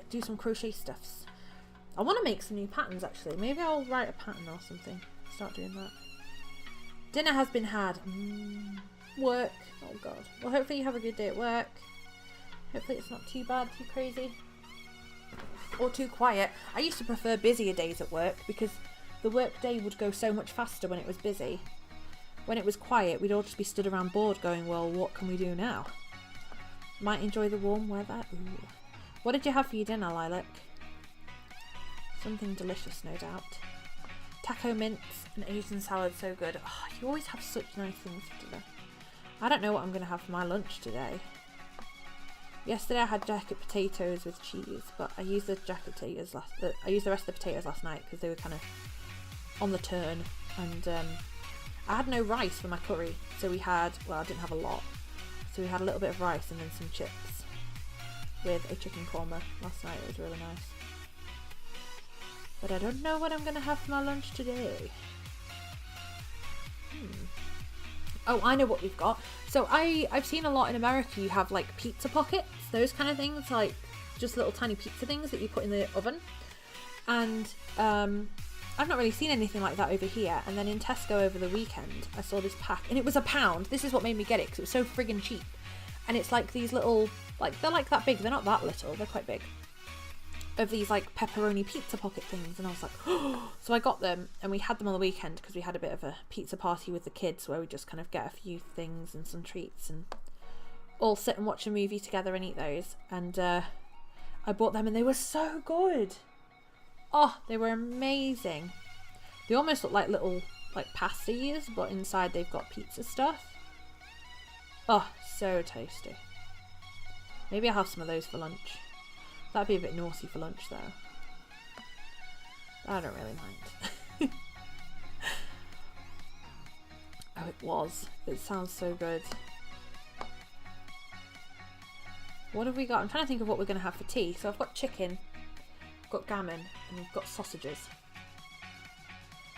Do some crochet stuffs. I want to make some new patterns actually. Maybe I'll write a pattern or something. Start doing that. Dinner has been had. Work. Oh god. Well, hopefully you have a good day at work. Hopefully it's not too bad, too crazy, or too quiet. I used to prefer busier days at work because the work day would go so much faster when it was busy. When it was quiet, we'd all just be stood around bored going, well, what can we do now? Might enjoy the warm weather. Ooh. What did you have for your dinner, Lilac? Something delicious, no doubt. taco mince and Asian salad, so good. Oh, you always have such nice things for dinner. I don't know what I'm going to have for my lunch today. Yesterday I had jacket potatoes with cheese, but I used the jacket potatoes I used the rest of the potatoes last night because they were kind of on the turn, and I had no rice for my curry, so we had, well, I didn't have a lot, so we had a little bit of rice and then some chips with a chicken korma last night. It was really nice. But I don't know what I'm going to have for my lunch today. Oh, I know what we've got. So I've seen a lot in America, you have like pizza pockets, those kind of things, like just little tiny pizza things that you put in the oven. And I've not really seen anything like that over here. And then in Tesco over the weekend, I saw this pack, and it was £1. This is what made me get it, because it was so friggin' cheap. And it's like these little, like, they're like that big, they're not that little, they're quite big, of these like pepperoni pizza pocket things. And I was like, oh. So I got them, and we had them on the weekend because we had a bit of a pizza party with the kids where we just kind of get a few things and some treats and all sit and watch a movie together and eat those. And I bought them, and they were so good. Oh, they were amazing. They almost look like little like pasties, but inside they've got pizza stuff. Oh, so tasty. Maybe I'll have some of those for lunch. That'd be a bit naughty for lunch though. I don't really mind. Oh, it was. It sounds so good. What have we got? I'm trying to think of what we're going to have for tea. So I've got chicken, I've got gammon, and we've got sausages.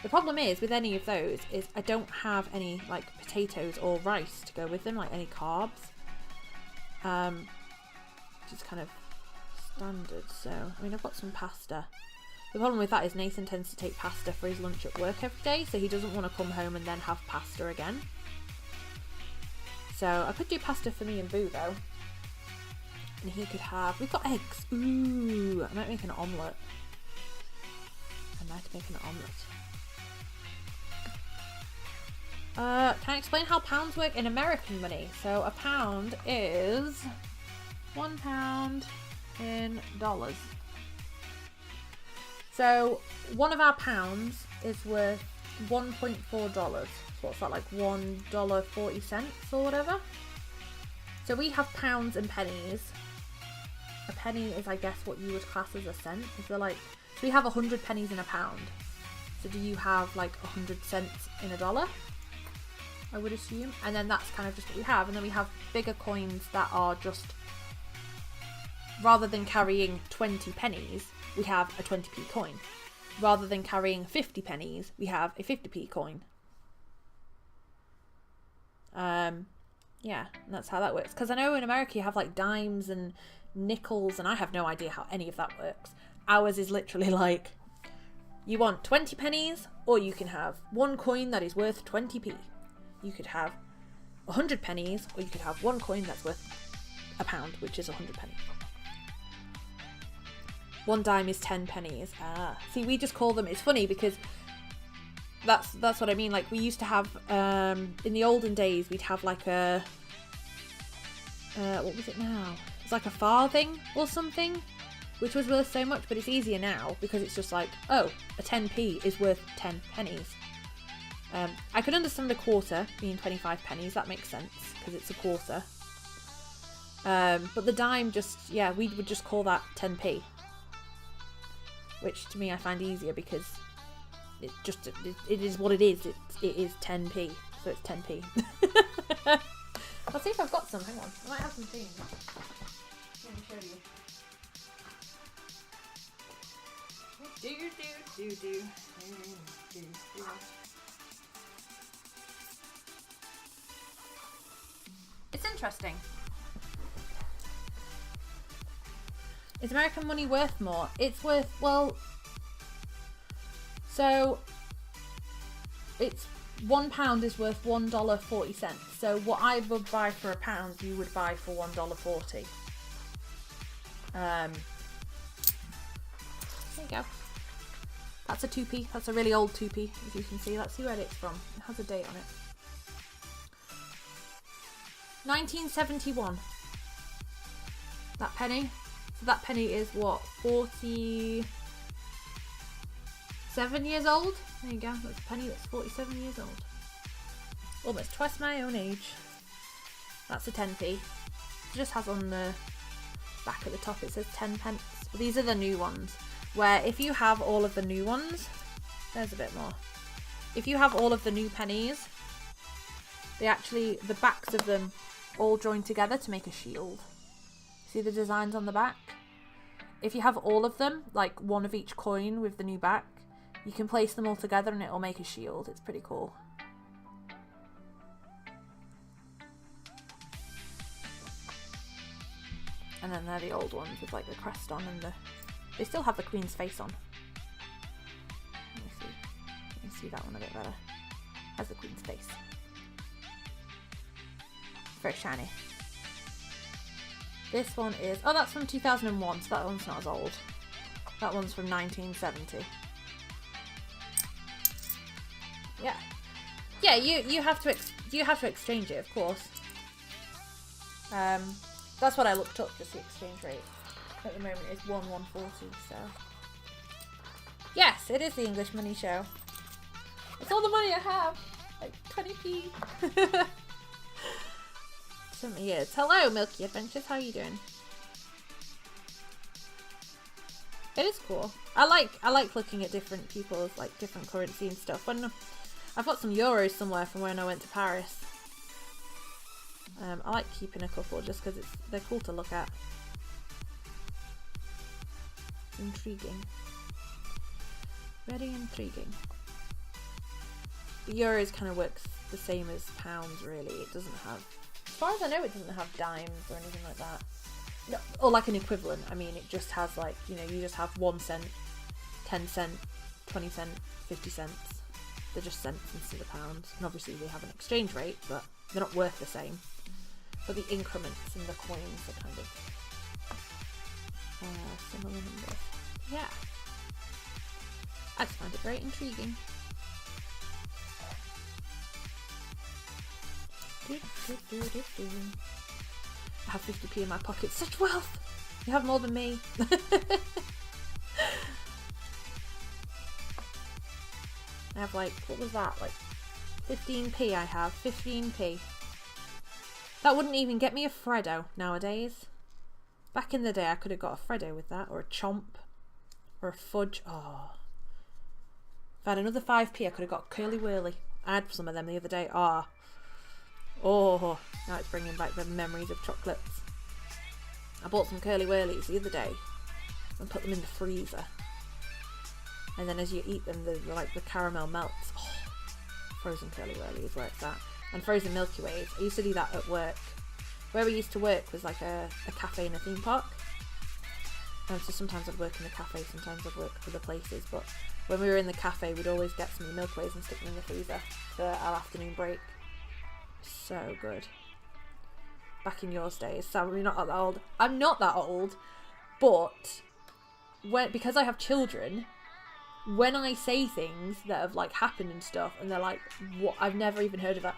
The problem is with any of those is I don't have any like potatoes or rice to go with them, like any carbs. Which is kind of standard. So I mean, I've got some pasta. The problem with that is Nathan tends to take pasta for his lunch at work every day, so he doesn't want to come home and then have pasta again. So I could do pasta for me and Boo though, and he could have, we've got eggs. Ooh, I might make an omelette. Can I explain how pounds work in American money? So a pound is £1 in dollars. So one of our pounds is worth $1.4. So what's that, like $1.40 or whatever? So we have pounds and pennies. A penny is, I guess, what you would class as a cent. Is there like, so we have 100 pennies in a pound. So do you have like 100 cents in a dollar? I would assume. And then that's kind of just what we have. And then we have bigger coins that are just, rather than carrying 20 pennies, we have a 20p coin. Rather than carrying 50 pennies, we have a 50p coin. Yeah, and that's how that works. Because I know in America you have like dimes and nickels, and I have no idea how any of that works. Ours is literally like, you want 20 pennies, or you can have one coin that is worth 20p. You could have 100 pennies, or you could have one coin that's worth a pound, which is 100 pennies. One dime is 10 pennies. Ah, see, we just call them, it's funny because that's what I mean. Like, we used to have, in the olden days, we'd have like a, what was it now? It's like a farthing or something, which was worth so much, but it's easier now because it's just like, oh, a 10p is worth 10 pennies. I could understand a quarter being 25 pennies, that makes sense, because it's a quarter. But the dime just, yeah, we would just call that 10p. Which to me I find easier because it is what it is. It is 10p, so it's 10p. I'll see if I've got some. Hang on, I might have some things. Let me show you. It's interesting. Is American money worth more? It's worth, well, so it's £1 is worth $1.40. So what I would buy for a pound, you would buy for $1.40. There you go. That's a 2p. That's a really old 2p, as you can see. Let's see where it's from. It has a date on it. 1971. That penny. So that penny is what, 47 7 years old. There you go. That's a penny that's 47 years old. Almost twice my own age. That's a 10p. It just has on the back at the top, it says 10 pence. But these are the new ones, where if you have all of the new ones, there's a bit more. If you have all of the new pennies, they actually, the backs of them all join together to make a shield. See the designs on the back? If you have all of them, like one of each coin with the new back, you can place them all together and it'll make a shield. It's pretty cool. And then they're the old ones with like the crest on and they still have the Queen's face on. Let me see. Let me see that one a bit better. Has the Queen's face. Very shiny. This one is, oh, that's from 2001, so that one's not as old. That one's from 1970. Yeah. Yeah, you have to exchange it, of course. That's what I looked up, just the exchange rate. At the moment is 1/140, so. Yes, it is the English Money Show. It's all the money I have. Like 20p. 20 years. Hello, Milky Adventures. How are you doing? It is cool. I like looking at different people's like different currency and stuff. When I've got some euros somewhere from when I went to Paris. I like keeping a couple just because they're cool to look at. Intriguing. Very intriguing. The euros kind of works the same as pounds, really. It doesn't have, as far as I know, it doesn't have dimes or anything like that. No, or like an equivalent. I mean, it just has like, you know, you just have 1 cent, 10 cent, 20 cent, 50 cents. They're just cents instead of pounds. And obviously they have an exchange rate, but they're not worth the same. But the increments and the coins are kind of similar numbers. Yeah. I just find it very intriguing. I have 50p in my pocket. Such wealth! You have more than me. I have like, what was that? Like 15p I have. 15p. That wouldn't even get me a Freddo nowadays. Back in the day I could have got a Freddo with that. Or a Chomp. Or a Fudge. Oh. If I had another 5p I could have got Curly Whirly. I had some of them the other day. Ah. Oh. Now it's bringing back the memories of chocolates. I bought some Curly Whirlies the other day. And put them in the freezer. And then as you eat them, the caramel melts. Oh, frozen Curly Whirly is where it's at. And frozen Milky Ways. I used to do that at work. Where we used to work was like a cafe in a theme park. And so sometimes I'd work in the cafe, sometimes I'd work other places. But when we were in the cafe, we'd always get some of the Milky Ways and stick them in the freezer for our afternoon break. So good. Back in yours days. So we're not that old. I'm not that old. But because I have children, when I say things that have like happened and stuff, and they're like, "What? I've never even heard of that."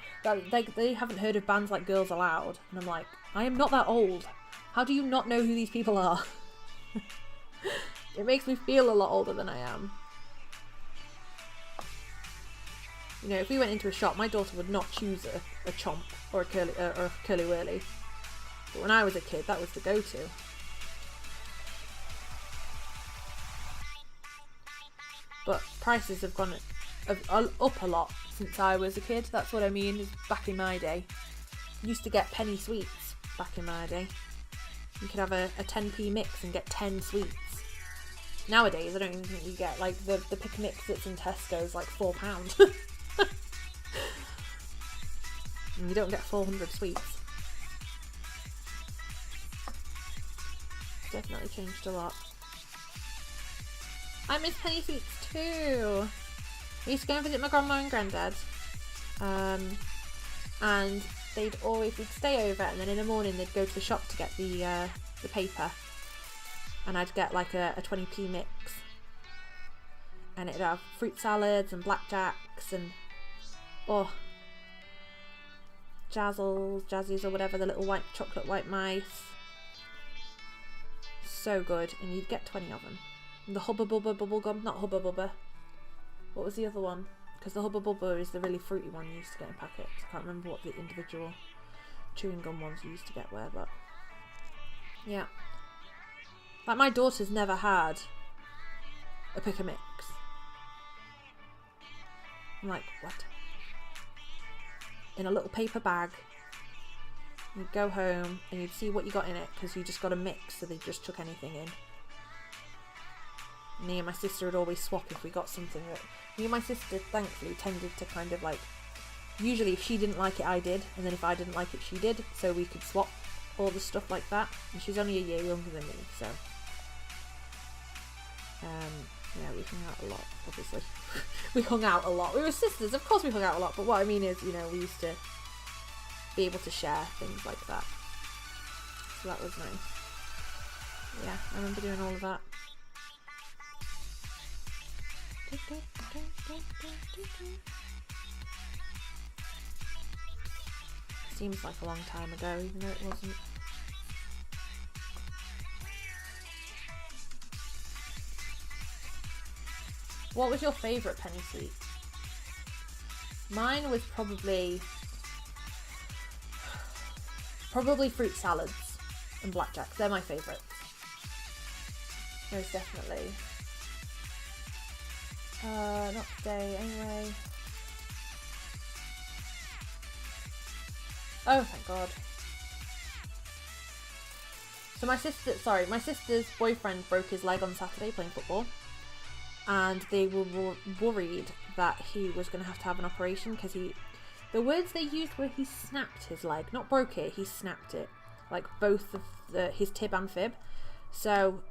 They haven't heard of bands like Girls Aloud, and I'm like, I am not that old. How do you not know who these people are? It makes me feel a lot older than I am. You know, if we went into a shop, my daughter would not choose a Chomp or a Curly Whirly. But when I was a kid, that was the go-to. But prices have gone up a lot since I was a kid. That's what I mean, is back in my day. Used to get penny sweets back in my day. You could have a 10p mix and get 10 sweets. Nowadays, I don't even think you get, like, the pick mix that's in Tesco's like £4. And you don't get 400 sweets. Definitely changed a lot. I miss penny sweets too. I used to go and visit my grandma and granddad. And we'd stay over, and then in the morning they'd go to the shop to get the paper. And I'd get like a 20p mix. And it'd have fruit salads and blackjacks and jazzies or whatever, the little white chocolate white mice. So good, and you'd get 20 of them. And the Hubba Bubba bubblegum, not Hubba Bubba, What was the other one? Because the Hubba Bubba is the really fruity one you used to get in packets. I can't remember what the individual chewing gum ones you used to get were, but yeah. Like, my daughter's never had a Pick a Mix. I'm like, what? In a little paper bag. You'd go home and you'd see what you got in it, because you just got a mix, so they just took anything in. Me and my sister would always swap if we got something that... Me and my sister, thankfully, tended to kind of like... Usually if she didn't like it, I did. And then if I didn't like it, she did. So we could swap all the stuff like that. And she's only a year younger than me, so... yeah, we hung out a lot, obviously. We hung out a lot. We were sisters, of course we hung out a lot. But what I mean is, you know, we used to be able to share things like that. So that was nice. Yeah, I remember doing all of that. Seems like a long time ago, even though it wasn't. What was your favourite penny sweet? Mine was probably fruit salads and blackjacks. They're my favourites. Most definitely. Not today, anyway. Oh, thank God. So my sister's boyfriend broke his leg on Saturday playing football. And they were worried that he was going to have an operation, because the words they used were he snapped his leg. Not broke it, he snapped it. Like both of his tib and fib. So,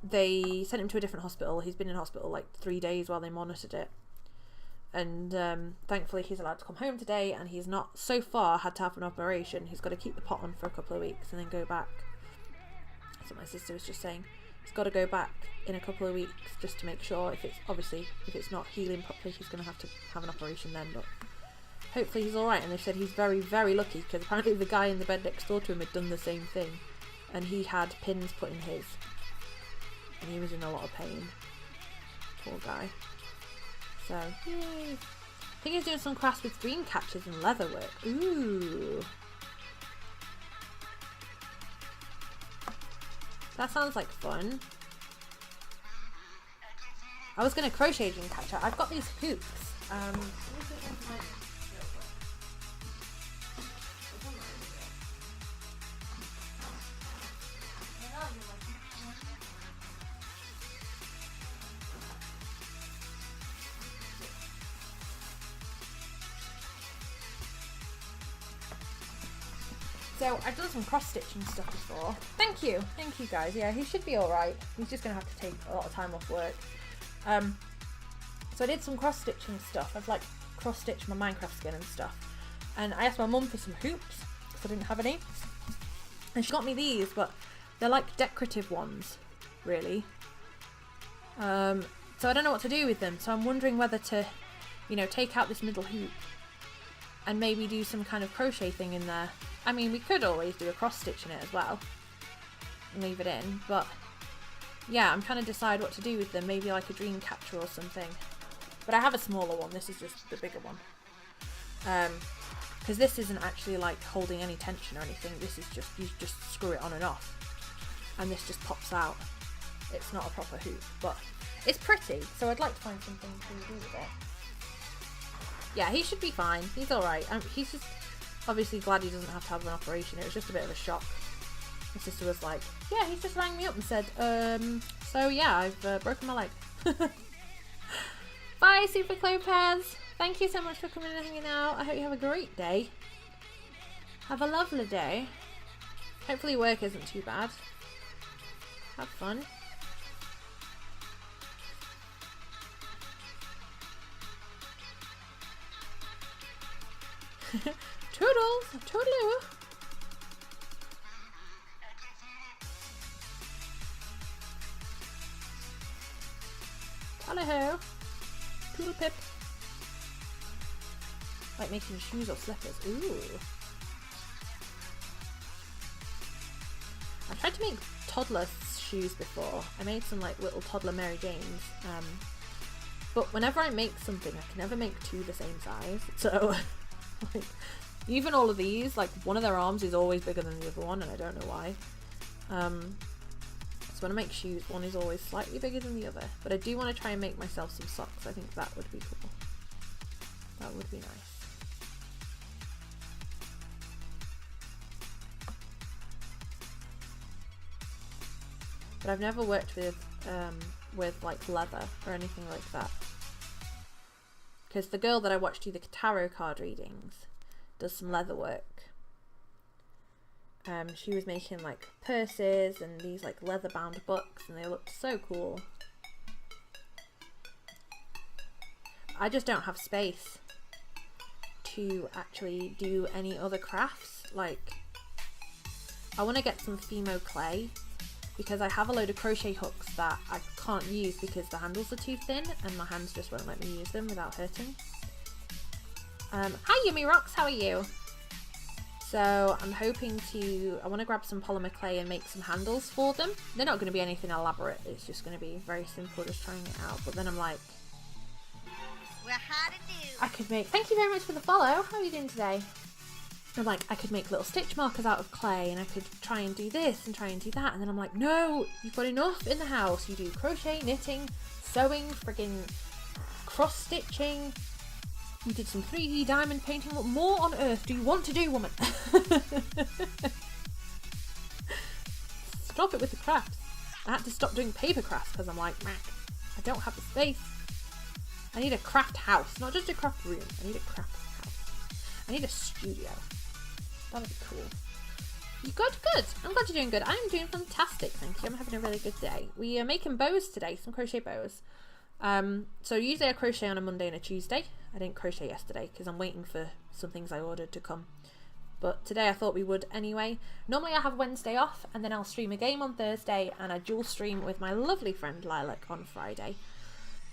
they sent him to a different hospital. He's been in hospital like 3 days while they monitored it. And thankfully he's allowed to come home today, and he's not so far had to have an operation. He's got to keep the pot on for a couple of weeks and then go back. So my sister was just saying he's got to go back in a couple of weeks just to make sure. If it's not healing properly, he's going to have an operation then, but hopefully he's alright. And they said he's very, very lucky, because apparently the guy in the bed next door to him had done the same thing, and he had pins put in his, and he was in a lot of pain. Poor guy. So, yay. I think he's doing some crafts with dream catchers and leather work. Ooh. That sounds like fun. I was going to crochet dream catcher. I've got these hoops. So I've done some cross stitching stuff before. Thank you guys. Yeah, he should be alright. He's just gonna have to take a lot of time off work. So I did some cross stitching stuff. I've like cross stitched my Minecraft skin and stuff. And I asked my mum for some hoops because I didn't have any. And she got me these, but they're like decorative ones, really. So I don't know what to do with them. So I'm wondering whether to, take out this middle hoop and maybe do some kind of crochet thing in there. I mean, we could always do a cross stitch in it as well and leave it in, but yeah, I'm trying to decide what to do with them. Maybe like a dream catcher or something. But I have a smaller one. This is just the bigger one. Because this isn't actually like holding any tension or anything. This is just, you just screw it on and off. And this just pops out. It's not a proper hoop, but it's pretty. So I'd like to find something to do with it. Yeah, he should be fine. He's alright. He's just obviously glad he doesn't have to have an operation. It was just a bit of a shock. My sister was like, yeah, he just rang me up and said, so yeah, I've broken my leg. Bye, Super Clopez. Thank you so much for coming and hanging out. I hope you have a great day. Have a lovely day. Hopefully work isn't too bad. Have fun. Toodles! Toodaloo! Tally-ho! Toodle pip! Like making shoes or slippers. Ooh! I tried to make toddler shoes before. I made some like little toddler Mary Janes. But whenever I make something, I can never make two the same size. So, like, even all of these, like, one of their arms is always bigger than the other one, and I don't know why. So when I make shoes, one is always slightly bigger than the other. But I do want to try and make myself some socks. I think that would be cool. That would be nice. But I've never worked with like leather or anything like that. Because the girl that I watched do the tarot card readings does some leather work. She was making like purses and these like leather bound books, and they looked so cool. I just don't have space to actually do any other crafts. Like, I want to get some Fimo clay because I have a load of crochet hooks that I can't use because the handles are too thin and my hands just won't let me use them without hurting. Hi Yummy Rocks, how are you? So I'm hoping I want to grab some polymer clay and make some handles for them. They're not going to be anything elaborate, it's just going to be very simple, just trying it out. But then I'm like, I could make, thank you very much for the follow, how are you doing today? I'm like, I could make little stitch markers out of clay, and I could try and do this and try and do that. And then I'm like, no, you've got enough in the house. You do crochet, knitting, sewing, friggin' cross stitching. You did some 3D diamond painting. What more on earth do you want to do, woman? Stop it with the crafts. I had to stop doing paper crafts because I'm like, man, I don't have the space. I need a craft house, not just a craft room. I need a craft house. I need a studio. That would be cool. You good? Good. I'm glad you're doing good. I'm doing fantastic, thank you. I'm having a really good day. We are making bows today, some crochet bows. So usually I crochet on a Monday and a Tuesday. I didn't crochet yesterday because I'm waiting for some things I ordered to come. But today I thought we would anyway. Normally I have Wednesday off, and then I'll stream a game on Thursday, and I dual stream with my lovely friend Lilac on Friday,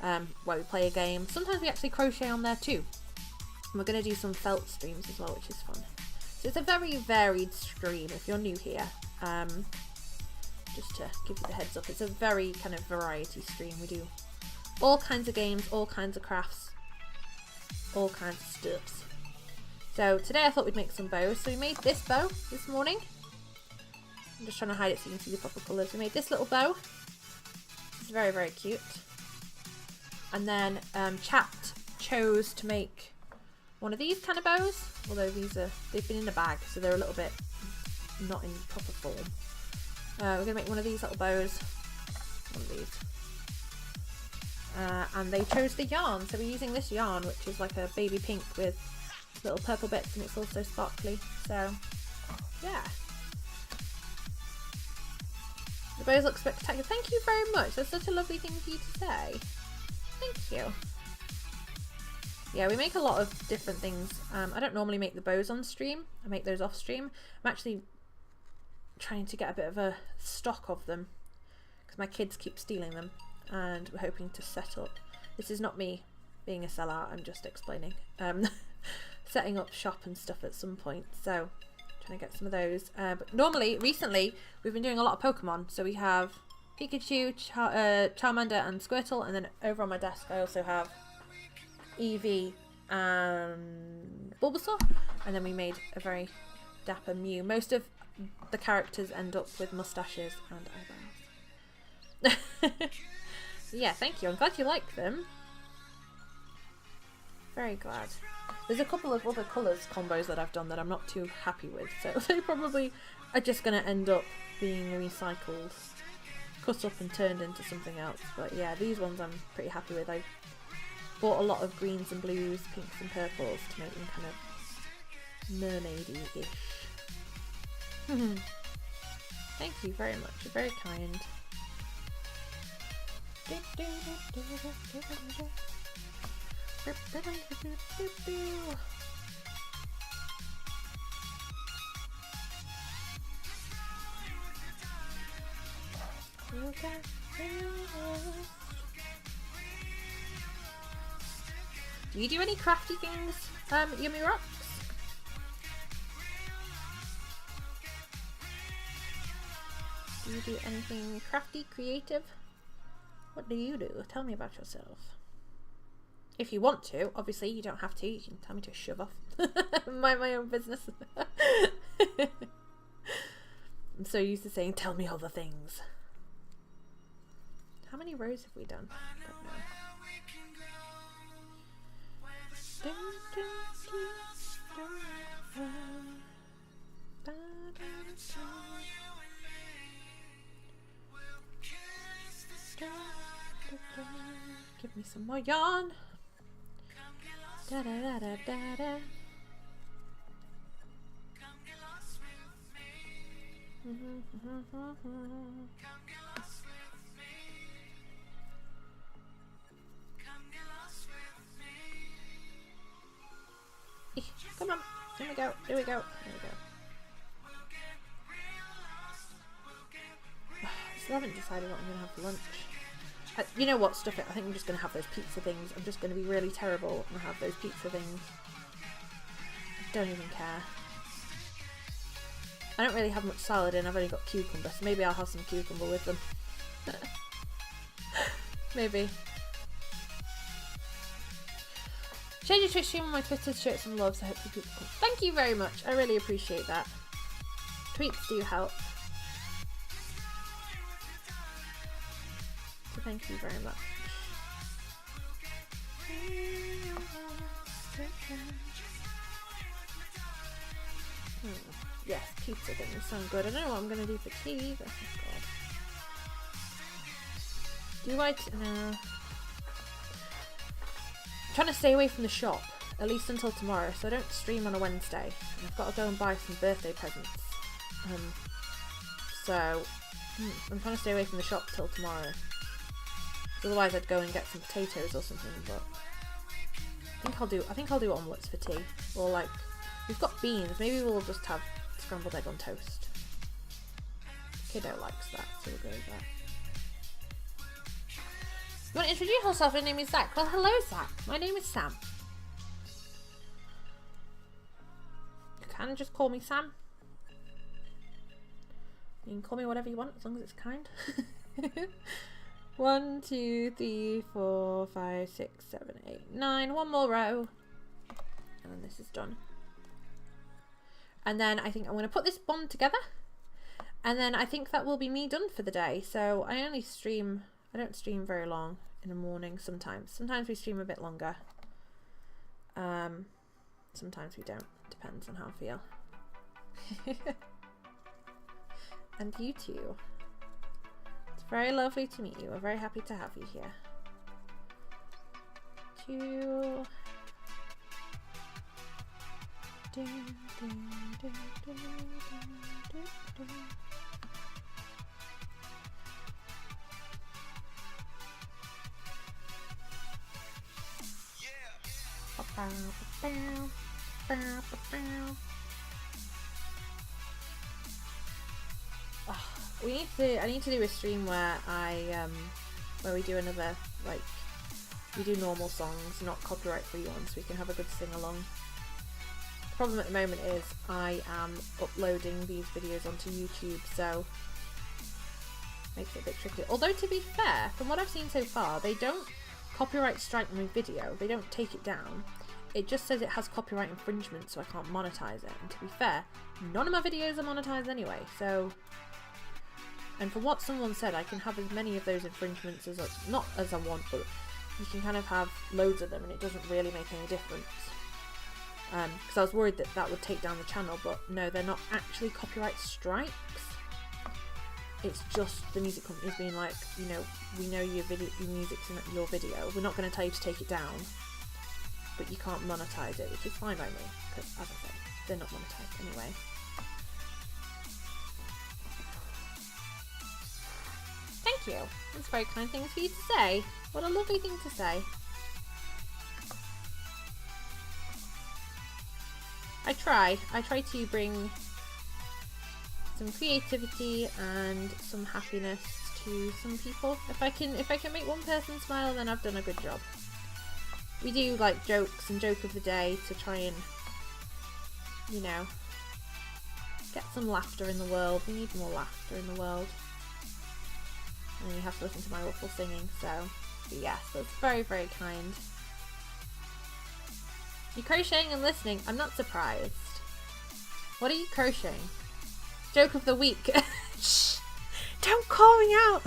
where we play a game. Sometimes we actually crochet on there too. And we're going to do some felt streams as well, which is fun. So it's a very varied stream if you're new here. Just to give you the heads up, it's a very kind of variety stream. We do all kinds of games, all kinds of crafts, all kinds of stuffs. So today I thought we'd make some bows. So we made this bow this morning. I'm just trying to hide it so you can see the proper colours. We made this little bow. It's very, very cute. And then Chat chose to make one of these kind of bows. Although they've been in a bag, so they're a little bit not in proper form. We're going to make one of these little bows. One of these. And they chose the yarn, so we're using this yarn, which is like a baby pink with little purple bits, and it's also sparkly. So yeah, the bows look spectacular. Thank you very much. That's such a lovely thing for you to say. Thank you. Yeah, we make a lot of different things. I don't normally make the bows on stream. I make those off stream. I'm actually trying to get a bit of a stock of them because my kids keep stealing them, and we're hoping to set up. This is not me being a sellout, I'm just explaining. Setting up shop and stuff at some point, so trying to get some of those. But normally, recently, we've been doing a lot of Pokemon. So we have Pikachu, Charmander and Squirtle, and then over on my desk I also have Eevee and Bulbasaur, and then we made a very dapper Mew. Most of the characters end up with mustaches and eyebrows. Yeah, thank you. I'm glad you like them. Very glad. There's a couple of other colours combos that I've done that I'm not too happy with, so they probably are just going to end up being recycled, cut up and turned into something else. But yeah, these ones I'm pretty happy with. I bought a lot of greens and blues, pinks and purples to make them kind of mermaidy-ish. Thank you very much, you're very kind. Do you do any crafty things, Yummy Rocks? Do you do anything crafty, creative? What do you do? Tell me about yourself. If you want to, obviously you don't have to. You can tell me to shove off. Mind my own business. I'm so used to saying, tell me all the things. How many rows have we done? I don't know. Give me some more yarn. Da da da da da da. Come on. There we go. There we go. There we go. I still haven't decided what I'm going to have for lunch. You know what? Stuff it. I think I'm just going to have those pizza things. I'm just going to be really terrible and have those pizza things. I don't even care. I don't really have much salad in. I've only got cucumber, so maybe I'll have some cucumber with them. Maybe. Shade your Twitch stream on my Twitter to show it some love, so hopefully people come. Thank you very much. I really appreciate that. Tweets do help. So thank you very much. Yes, pizza things sound good. I don't know what I'm going to do for tea, but oh god. Do I... No. I'm trying to stay away from the shop, at least until tomorrow, so I don't stream on a Wednesday. And I've got to go and buy some birthday presents. So, I'm trying to stay away from the shop till tomorrow. Otherwise I'd go and get some potatoes or something, but... I think I'll do omelettes for tea. Or like, we've got beans, maybe we'll just have scrambled egg on toast. Kiddo likes that, so we'll go with that. You want to introduce yourself? Your name is Zach. Well, hello, Zach. My name is Sam. You can just call me Sam. You can call me whatever you want, as long as it's kind. 1, 2, 3, 4, 5, 6, 7, 8, 9. One more row. And then this is done. And then I think I'm going to put this bond together. And then I think that will be me done for the day. So I don't stream very long in the morning sometimes. Sometimes we stream a bit longer. Sometimes we don't. Depends on how I feel. And you too. It's very lovely to meet you. We're very happy to have you here. I need to do a stream where where we do another, like, we do normal songs, not copyright free ones, so we can have a good sing along. The problem at the moment is I am uploading these videos onto YouTube, so makes it a bit tricky. Although to be fair, from what I've seen so far, they don't copyright strike my video, they don't take it down. It just says it has copyright infringement, so I can't monetize it. And to be fair, none of my videos are monetized anyway, so... And from what someone said, I can have as many of those infringements as, not as I want, but you can kind of have loads of them and it doesn't really make any difference. Because I was worried that that would take down the channel, but no, they're not actually copyright strikes. It's just the music companies being like, you know, we know your music's in your video, we're not going to tell you to take it down, but you can't monetize it, which is fine by me, because as I said, they're not monetized anyway. Thank you. That's very kind things for you to say. What a lovely thing to say. I try to bring some creativity and some happiness to some people. If I can make one person smile, then I've done a good job. We do like jokes and joke of the day to try and, you know, get some laughter in the world. We need more laughter in the world. And then you have to listen to my awful singing, so but yes, that's very, very kind. You're crocheting and listening. I'm not surprised. What are you crocheting? Joke of the week. Shh! Don't call me out!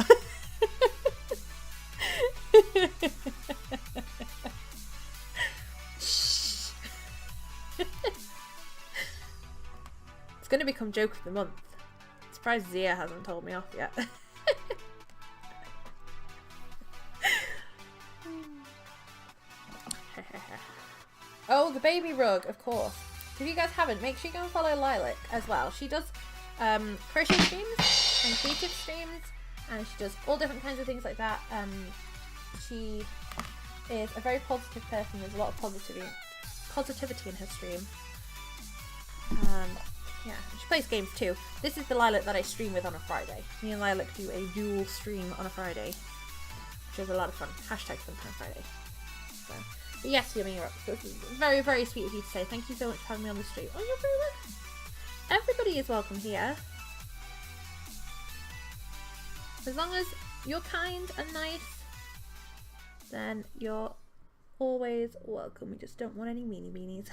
Shh! It's going to become joke of the month. Surprised Zia hasn't told me off yet. Oh, the baby rug, of course. If you guys haven't, make sure you go and follow Lilac as well. She does crochet streams and creative streams, and she does all different kinds of things like that. She is a very positive person. There's a lot of positivity in her stream. Yeah, she plays games too. This is the Lilac that I stream with on a Friday. Me and Lilac do a dual stream on a Friday, which is a lot of fun. Hashtag Funtime Friday. So, but yes, Yummy, you're up. So it's very, very sweet of you to say. Thank you so much for having me on the stream. Oh, you're very welcome. Everybody is welcome here. As long as you're kind and nice, then you're always welcome. We just don't want any meanie beanies.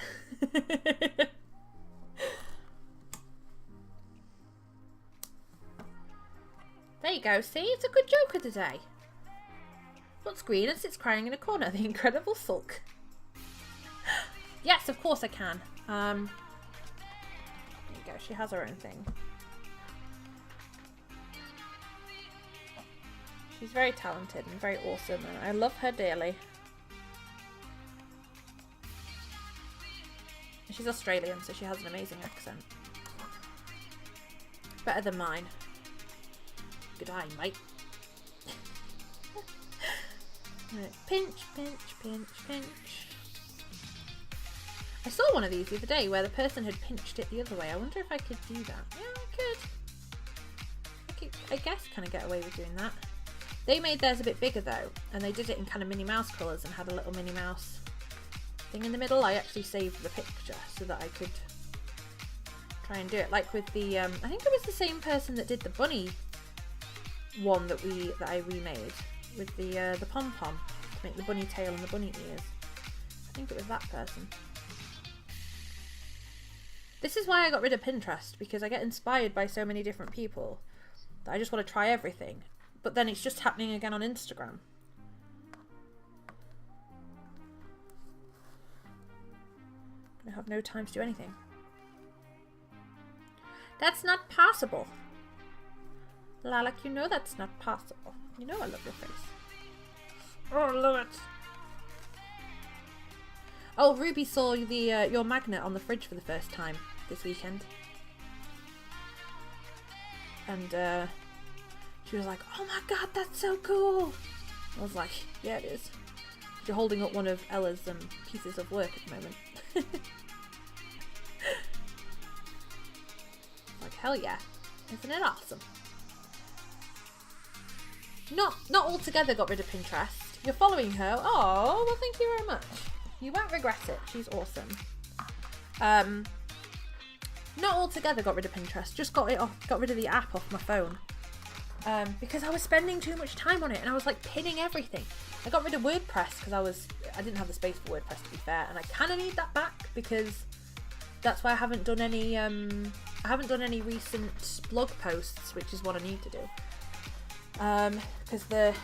There you go, see? It's a good joker today. Looks green and sits crying in a corner. The Incredible Sulk. Yes, of course I can. There you go, she has her own thing. She's very talented and very awesome, and I love her dearly. She's Australian, so she has an amazing accent. Better than mine. Good eye, mate. Right. Pinch, pinch, pinch, pinch. I saw one of these the other day where the person had pinched it the other way. I wonder if I could do that. Yeah, I could, I guess, kind of get away with doing that. They made theirs a bit bigger though, and they did it in kind of Minnie Mouse colours and had a little Minnie Mouse thing in the middle. I actually saved the picture so that I could try and do it. Like with the, I think it was the same person that did the bunny one that I remade with the pom-pom to make the bunny tail and the bunny ears. I think it was that person. This is why I got rid of Pinterest, because I get inspired by so many different people that I just want to try everything. But then it's just happening again on Instagram. I have no time to do anything. That's not possible. Lilac, you know that's not possible. You know I love your face. Oh, I love it. Oh, Ruby saw the your magnet on the fridge for the first time this weekend. And she was like, oh my god, that's so cool. I was like, yeah, it is. You're holding up one of Ella's pieces of work at the moment. Like, hell yeah. Isn't it awesome? Not altogether got rid of Pinterest. You're following her. Oh, well, thank you very much. You won't regret it. She's awesome. Not altogether got rid of Pinterest. Just got rid of the app off my phone. Because I was spending too much time on it, and I was like pinning everything. I got rid of WordPress because I didn't have the space for WordPress, to be fair, and I kind of need that back because that's why I haven't done any recent blog posts, which is what I need to do. Because the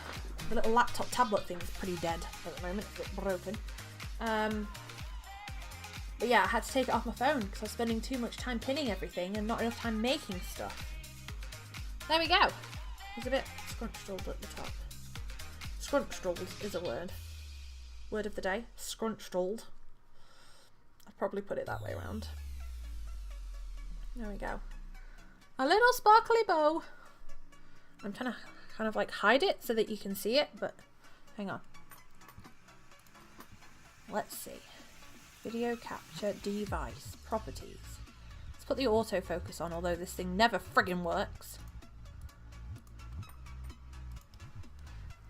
little laptop tablet thing is pretty dead at the moment. It's broken. But yeah, I had to take it off my phone because I was spending too much time pinning everything and not enough time making stuff. There we go. It's a bit scrunched at the top. Scrunched is a word. Word of the day. Scrunched. I'd probably put it that way around. There we go. A little sparkly bow. I'm trying to kind of like hide it so that you can see it, but hang on. Let's see. Video capture device properties. Let's put the autofocus on, although this thing never friggin' works.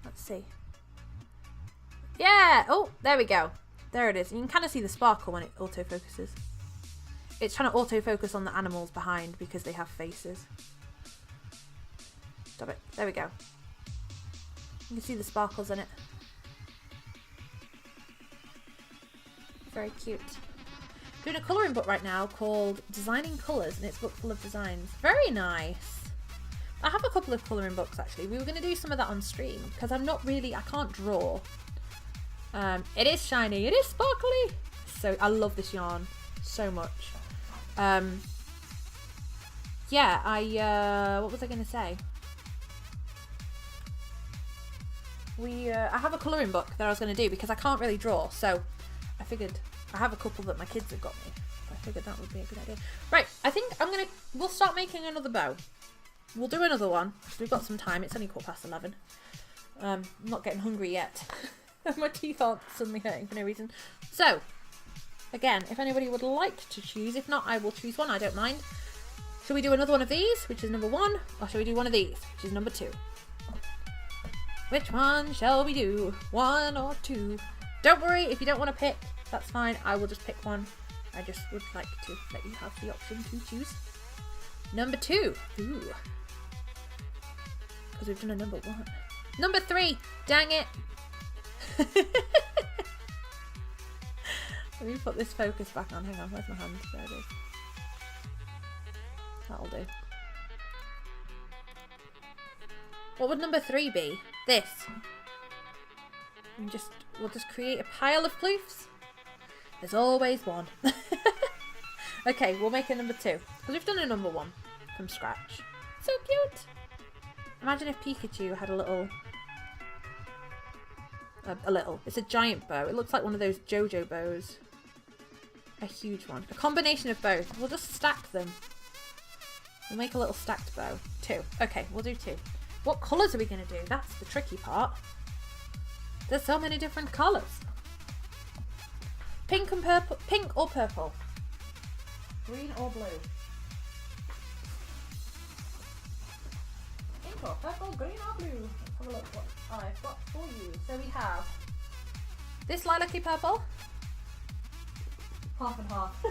Let's see. Yeah! Oh, there we go. There it is. You can kind of see the sparkle when it autofocuses. It's trying to autofocus on the animals behind because they have faces. Stop it. There we go. You can see the sparkles in it. Very cute. Doing a colouring book right now called Designing Colours, and it's a book full of designs. Very nice. I have a couple of colouring books actually. We were going to do some of that on stream because I can't draw. It is shiny, it is sparkly. So I love this yarn so much. Yeah, what was I going to say? I have a colouring book that I was going to do because I can't really draw, so I figured I have a couple that my kids have got me. I figured that would be a good idea. Right, I think we'll start making another bow. We'll do another one. We've got some time. It's only 11:15. I'm not getting hungry yet. My teeth aren't suddenly hurting for no reason. So, again, if anybody would like to choose, if not, I will choose one. I don't mind. Shall we do another one of these, which is number 1, or shall we do one of these, which is number 2? Which one shall we do? 1 or 2? Don't worry, if you don't want to pick, that's fine. I will just pick one. I just would like to let you have the option to choose. Number 2. Ooh. Because we've done a number 1. Number 3. Dang it. Let me put this focus back on. Hang on, where's my hand? There it is. That'll do. What would number 3 be? This. And we'll just create a pile of floofs. There's always one. Okay, we'll make a number 2. Because we've done a number 1 from scratch. So cute. Imagine if Pikachu had a little... It's a giant bow. It looks like one of those JoJo bows. A huge one. A combination of both. We'll just stack them. We'll make a little stacked bow. 2. Okay, we'll do 2. What colours are we going to do? That's the tricky part. There's so many different colours. Pink and purple. Pink or purple? Green or blue? Pink or purple, green or blue? Let's have a look what I've got for you. So we have this lilac-y purple. Half and half.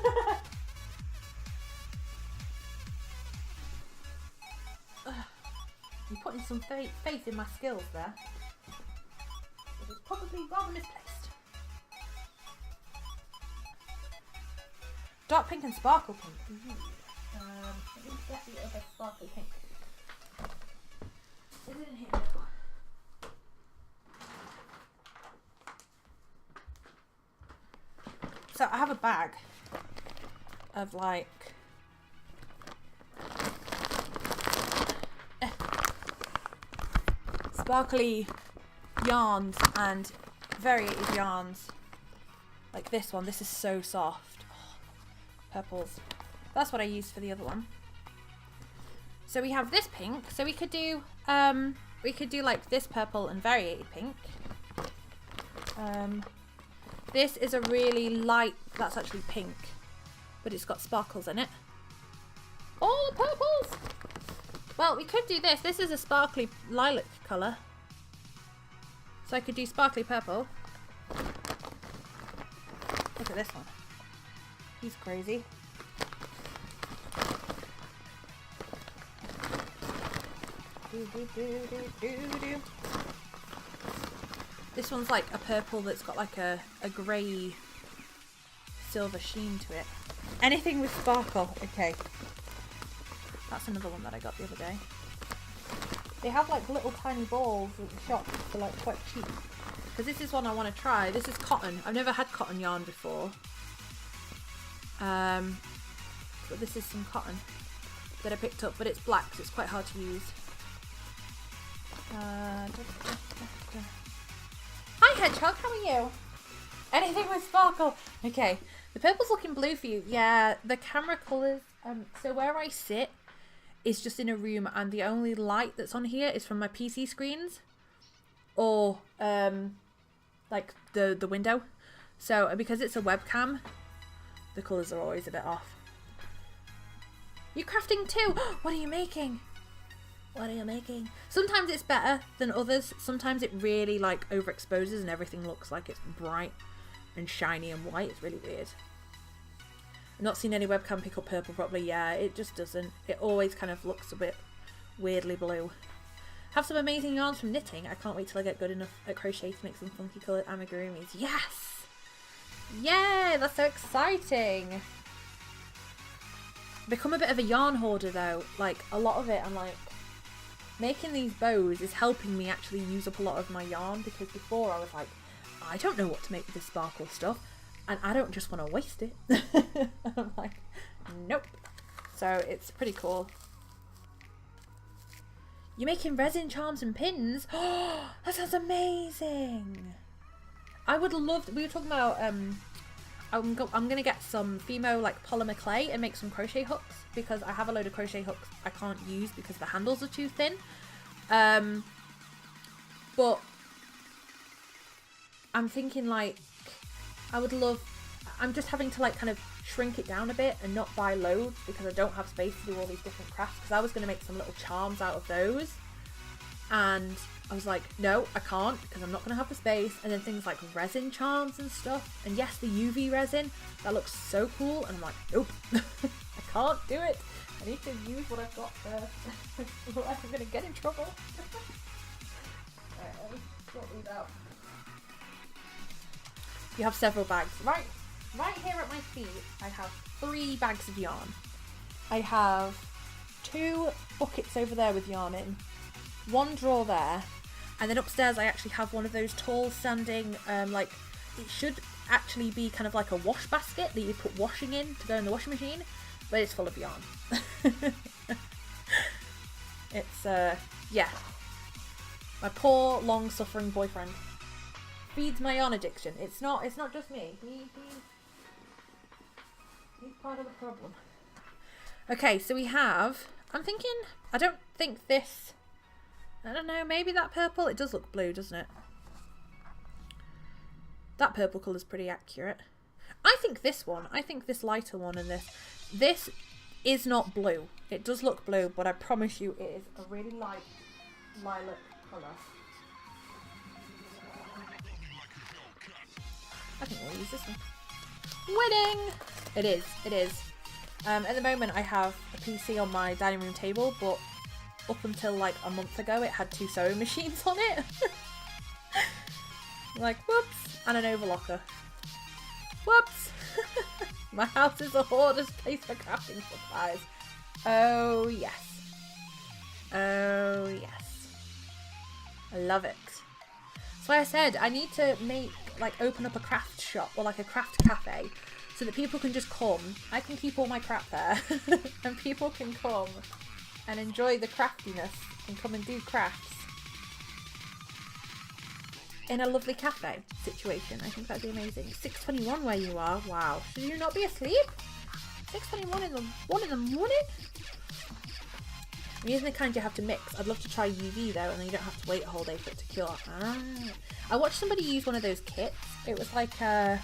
I'm putting some faith in my skills there. It was probably rather misplaced. Dark pink and sparkle pink. Let me get the other sparkly pink. Is it in here? So I have a bag of like sparkly yarns and variated yarns. Like this one. This is so soft. Purples. That's what I used for the other one. So we have this pink. So we could do like this purple and variated pink. This is a really light, that's actually pink, but it's got sparkles in it. All the purples! Well, we could do this. This is a sparkly lilac colour. So I could do sparkly purple. Look at this one. He's crazy. This one's like a purple that's got like a grey silver sheen to it. Anything with sparkle. Okay. That's another one that I got the other day. They have like little tiny balls at the shop for like quite cheap. Because this is one I want to try. This is cotton. I've never had cotton yarn before. But this is some cotton that I picked up, but it's black, so it's quite hard to use. Hi Hedgehog, how are you? Anything with sparkle? Okay, the purple's looking blue for you. Yeah, the camera colours. So where I sit is just in a room, and the only light that's on here is from my PC screens, or like the window. So because it's a webcam, the colours are always a bit off. You're crafting too? What are you making? What are you making? Sometimes it's better than others. Sometimes it really like overexposes and everything looks like it's bright and shiny and white. It's really weird. I've not seen any webcam pick up purple properly. Yeah, it just doesn't. It always kind of looks a bit weirdly blue. Have some amazing yarns from knitting. I can't wait till I get good enough at crochet to make some funky coloured amigurumis. Yes! Yay, that's so exciting. Become a bit of a yarn hoarder though. Like, a lot of it, I'm like, making these bows is helping me actually use up a lot of my yarn, because before I was like, I don't know what to make with this sparkle stuff, and I don't just want to waste it. I'm like, nope. So it's pretty cool. You're making resin charms and pins? Oh, that sounds amazing. I would love to, we were talking about I'm gonna get some Fimo like polymer clay and make some crochet hooks, because I have a load of crochet hooks I can't use because the handles are too thin. But I'm thinking like I would love, I'm just having to like kind of shrink it down a bit and not buy loads because I don't have space to do all these different crafts, because I was going to make some little charms out of those, and I was like, no, I can't, because I'm not going to have the space. And then things like resin charms and stuff, and yes, the UV resin, that looks so cool, and I'm like, nope. I can't do it. I need to use what I've got first. Otherwise I'm going to get in trouble. Alright, let me sort these out. You have several bags. Right here at my feet, I have 3 bags of yarn. I have 2 buckets over there with yarn in, 1 drawer there, and then upstairs I actually have one of those tall standing, like, it should actually be kind of like a wash basket that you put washing in to go in the washing machine, but it's full of yarn. It's, yeah. My poor, long-suffering boyfriend feeds my yarn addiction. It's not just me. He's part of the problem. Okay, so we have, I'm thinking, I don't think this, I don't know, maybe that purple, it does look blue, doesn't it? That purple colour's pretty accurate. I think this one, I think this lighter one and this is not blue. It does look blue, but I promise you it is a really light lilac colour. I think we'll use this one. Winning! It is. At the moment I have a PC on my dining room table, but up until like a month ago it had 2 sewing machines on it. Like, whoops, and an overlocker. Whoops! My house is a hoarder's place for crafting supplies. Oh yes. Oh yes. I love it. That's why I said I need to open up a craft shop or like a craft cafe so that people can just come. I can keep all my crap there and people can come and enjoy the craftiness and come and do crafts in a lovely cafe situation. I think that'd be amazing. 6:21 where you are. Wow. Should you not be asleep? 6:21 in the 1 in the morning? I'm using the kind you have to mix. I'd love to try UV though, and then you don't have to wait a whole day for it to cure. Ah. I watched somebody use one of those kits. It was like a...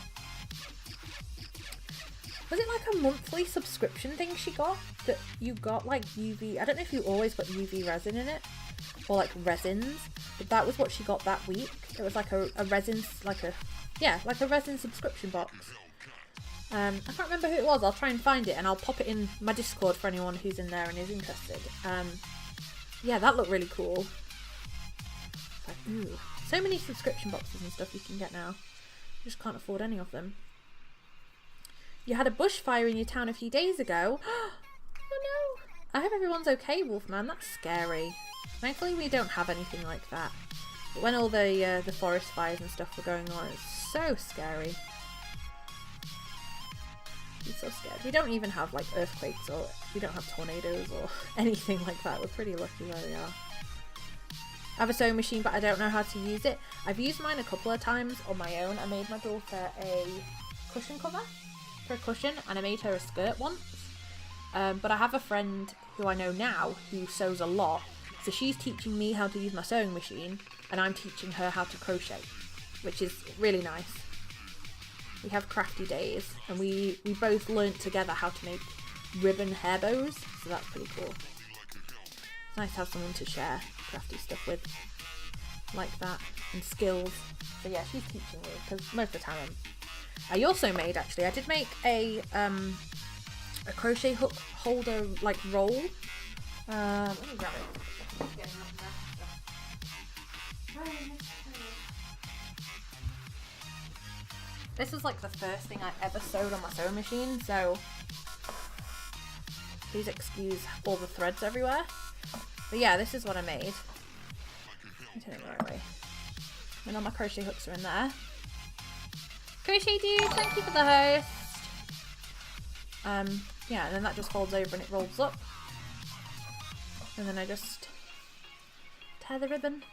Was it like a monthly subscription thing she got? That you got like UV... I don't know if you always got UV resin in it. Or like resins. But that was what she got that week. It was like a resin... like a resin subscription box. I can't remember who it was. I'll try and find it and I'll pop it in my Discord for anyone who's in there and is interested. Yeah, that looked really cool. Like, ooh, so many subscription boxes and stuff you can get now. You just can't afford any of them. You had a bushfire in your town a few days ago. Oh no! I hope everyone's okay, Wolfman. That's scary. Thankfully we don't have anything like that. But when all the forest fires and stuff were going on, it's so scary. So scared. We don't even have like earthquakes, or we don't have tornadoes or anything like that. We're pretty lucky where we are. I have a sewing machine, but I don't know how to use it. I've used mine a couple of times on my own. I made my daughter a cushion cover for a cushion, and I made her a skirt once. But I have a friend who I know now who sews a lot, so she's teaching me how to use my sewing machine, and I'm teaching her how to crochet, which is really nice. We have crafty days, and we both learnt together how to make ribbon hair bows, so that's pretty cool. It's nice to have someone to share crafty stuff with like that, and skills. So yeah, she's teaching me, because most of the time I also made, actually, I did make a crochet hook holder like roll. Let me grab it. This is like the first thing I ever sewed on my sewing machine, so please excuse all the threads everywhere. But yeah, this is what I made. I'm turning it the right way. And all my crochet hooks are in there. Crochet Dude, thank you for the host. Yeah, and then that just folds over and it rolls up. And then I just tie the ribbon.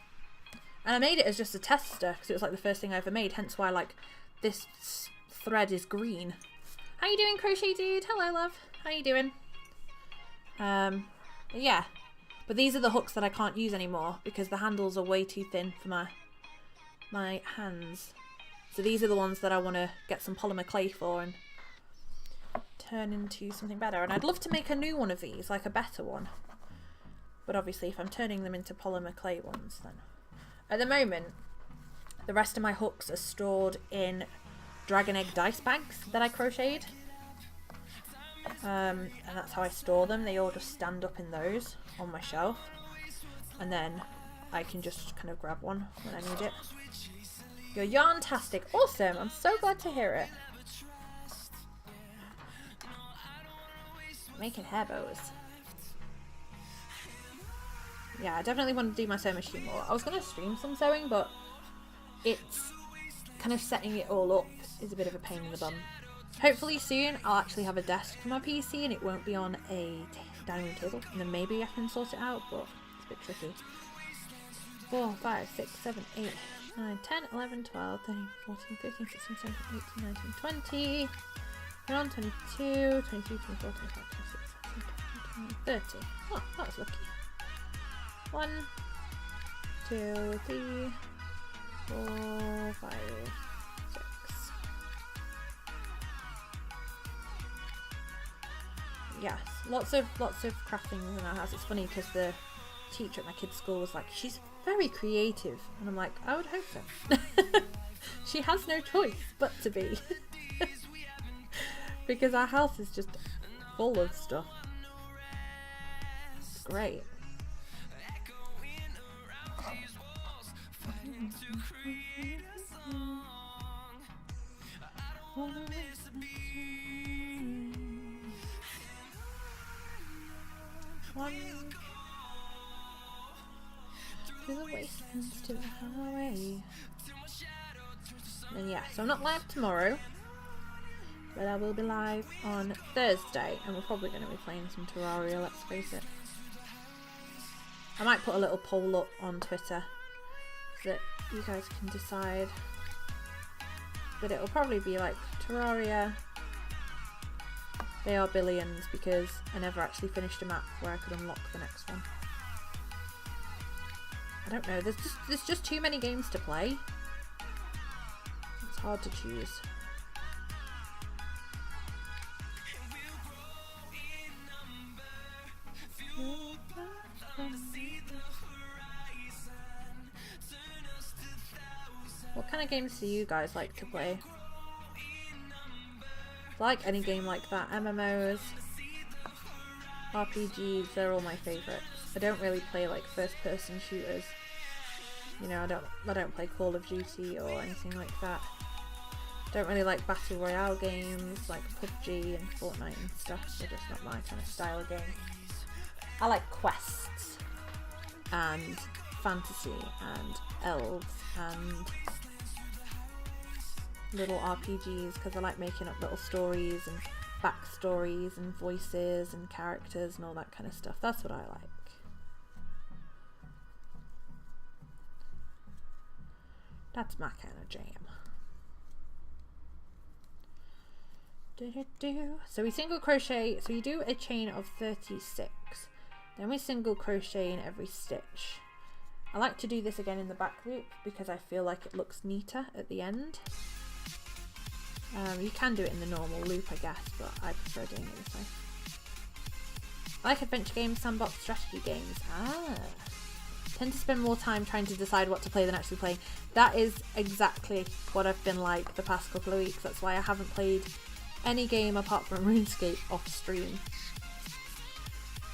And I made it as just a tester because it was like the first thing I ever made, hence why like this thread is green. How you doing, Crochet Dude? Hello, love. How you doing? Yeah. But these are the hooks that I can't use anymore because the handles are way too thin for my hands. So these are the ones that I want to get some polymer clay for and turn into something better. And I'd love to make a new one of these, like a better one. But obviously if I'm turning them into polymer clay ones, then... At the moment, the rest of my hooks are stored in dragon egg dice bags that I crocheted. And that's how I store them. They all just stand up in those on my shelf. And then I can just kind of grab one when I need it. You're yarn-tastic. Awesome. I'm so glad to hear it. Making hair bows. Yeah, I definitely want to do my sewing machine more. I was going to stream some sewing, but it's kind of setting it all up is a bit of a pain in the bum. Hopefully soon I'll actually have a desk for my PC and it won't be on a dining room table. And then maybe I can sort it out, but it's a bit tricky. 4, 5, 6, 7, 8, 9, 10, 11, 12, 13, 14, 15, 16, 17, 18, 19, 20, 21, 22, 23, 24, 25, 26, 27, 28, 30. Oh, that was lucky. 1, 2, 3, 4, 5, 6. Yes, lots of crafting in our house. It's funny because the teacher at my kids' school was like, she's very creative, and I'm like, I would hope so. She has no choice but to be. Because our house is just full of stuff. It's great. One to the wastelands, to the highway. And yeah, so I'm not live tomorrow, but I will be live on Thursday, and we're probably going to be playing some Terraria, let's face it. I might put a little poll up on Twitter so that you guys can decide, but it'll probably be like Terraria. They are billions because I never actually finished a map where I could unlock the next one. I don't know, there's just too many games to play. It's hard to choose. What kind of games do you guys like to play? Like any game like that. MMOs, RPGs, they're all my favourites. I don't really play like first person shooters. You know, I don't play Call of Duty or anything like that. Don't really like battle royale games like PUBG and Fortnite and stuff. They're just not my kind of style of game. I like quests and fantasy and elves and little RPGs because I like making up little stories and backstories and voices and characters and all that kind of stuff. That's what I like. That's my kind of jam. So we single crochet, so you do a chain of 36, then we single crochet in every stitch. I like to do this again in the back loop because I feel like it looks neater at the end. You can do it in the normal loop, I guess, but I prefer doing it this way. I like adventure games, sandbox strategy games. Tend to spend more time trying to decide what to play than actually playing. That is exactly what I've been like the past couple of weeks. That's why I haven't played any game apart from RuneScape off stream.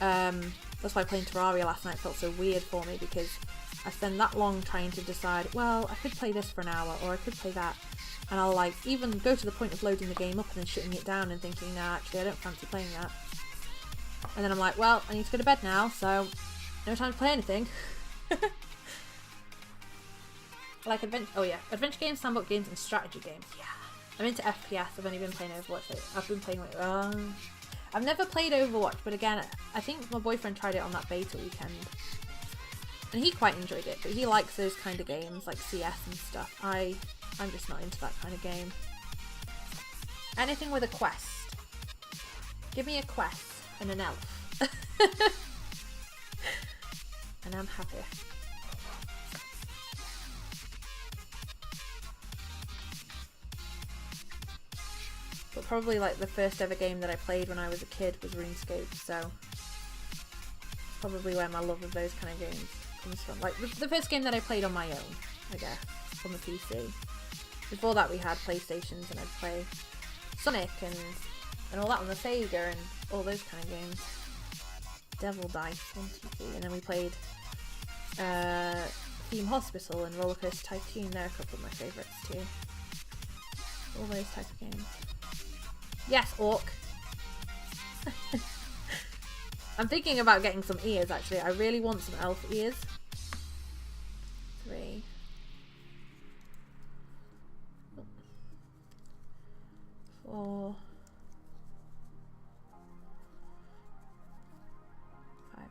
That's why playing Terraria last night felt so weird for me because I spend that long trying to decide, well, I could play this for an hour or I could play that. and I'll like even go to the point of loading the game up and then shutting it down and thinking, nah, actually I don't fancy playing that. And then I'm like, well, I need to go to bed now, so no time to play anything. Like adventure games, sandbox games, and strategy games. Yeah, I'm into FPS. I've only been playing Overwatch. I've been playing I've never played Overwatch, but again, I think my boyfriend tried it on that beta weekend, and he quite enjoyed it. But he likes those kind of games like CS and stuff. I'm just not into that kind of game. Anything with a quest. Give me a quest and an elf. And I'm happy. But probably like the first ever game that I played when I was a kid was RuneScape, so probably where my love of those kind of games comes from. Like the first game that I played on my own, I guess, on the PC. Before that we had PlayStations and I'd play Sonic and all that on the Sega and all those kind of games. Devil Dice 1, 2, 3, and then we played Theme Hospital and Roller Coaster Tycoon. They're a couple of my favourites too. All those type of games. Yes, Orc. I'm thinking about getting some ears actually. I really want some elf ears. 3. 4. 5.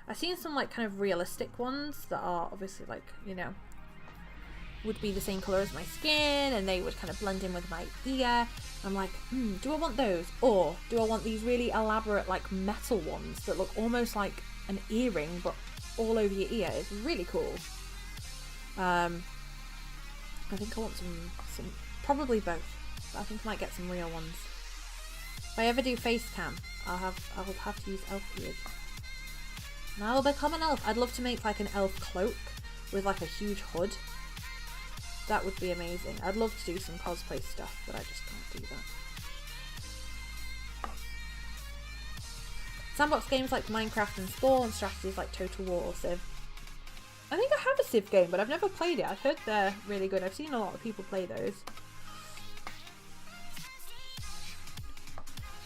I've seen some like kind of realistic ones that are obviously like, you know, would be the same colour as my skin and they would kind of blend in with my ear. I'm like, do I want those? Or do I want these really elaborate like metal ones that look almost like an earring but all over your ear? It's really cool. I think I want some probably both. But I think I might get some real ones. If I ever do face cam, I will have to use elf ears. And I will become an elf. I'd love to make like an elf cloak with like a huge hood. That would be amazing. I'd love to do some cosplay stuff, but I just can't do that. Sandbox games like Minecraft and Spore and strategies like Total War or Civ. I think I have a Civ game, but I've never played it. I've heard they're really good. I've seen a lot of people play those.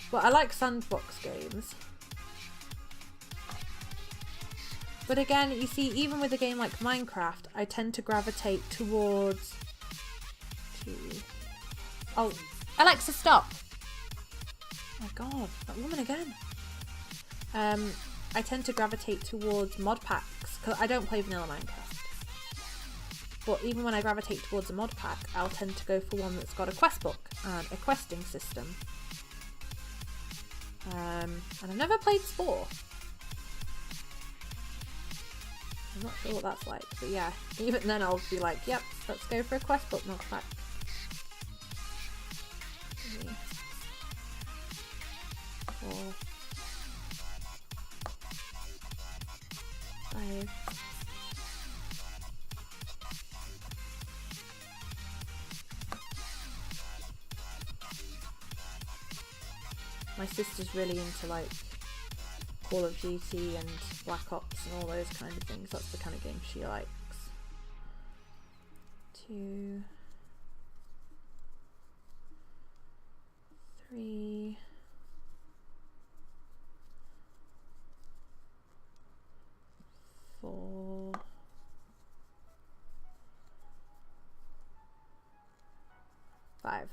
But I like sandbox games. But again, you see, even with a game like Minecraft, I tend to gravitate towards... Oh, Alexa, stop! Oh my god, that woman again. I tend to gravitate towards mod packs, because I don't play vanilla Minecraft. But even when I gravitate towards a mod pack, I'll tend to go for one that's got a quest book and a questing system. And I've never played Spore. I'm not sure what that's like, but yeah, even then I'll be like, yep, let's go for a quest book mod pack. 3, 4, 5. My sister's really into like Call of Duty and Black Ops and all those kind of things. That's the kind of game she likes. 2, 3, 4, 5.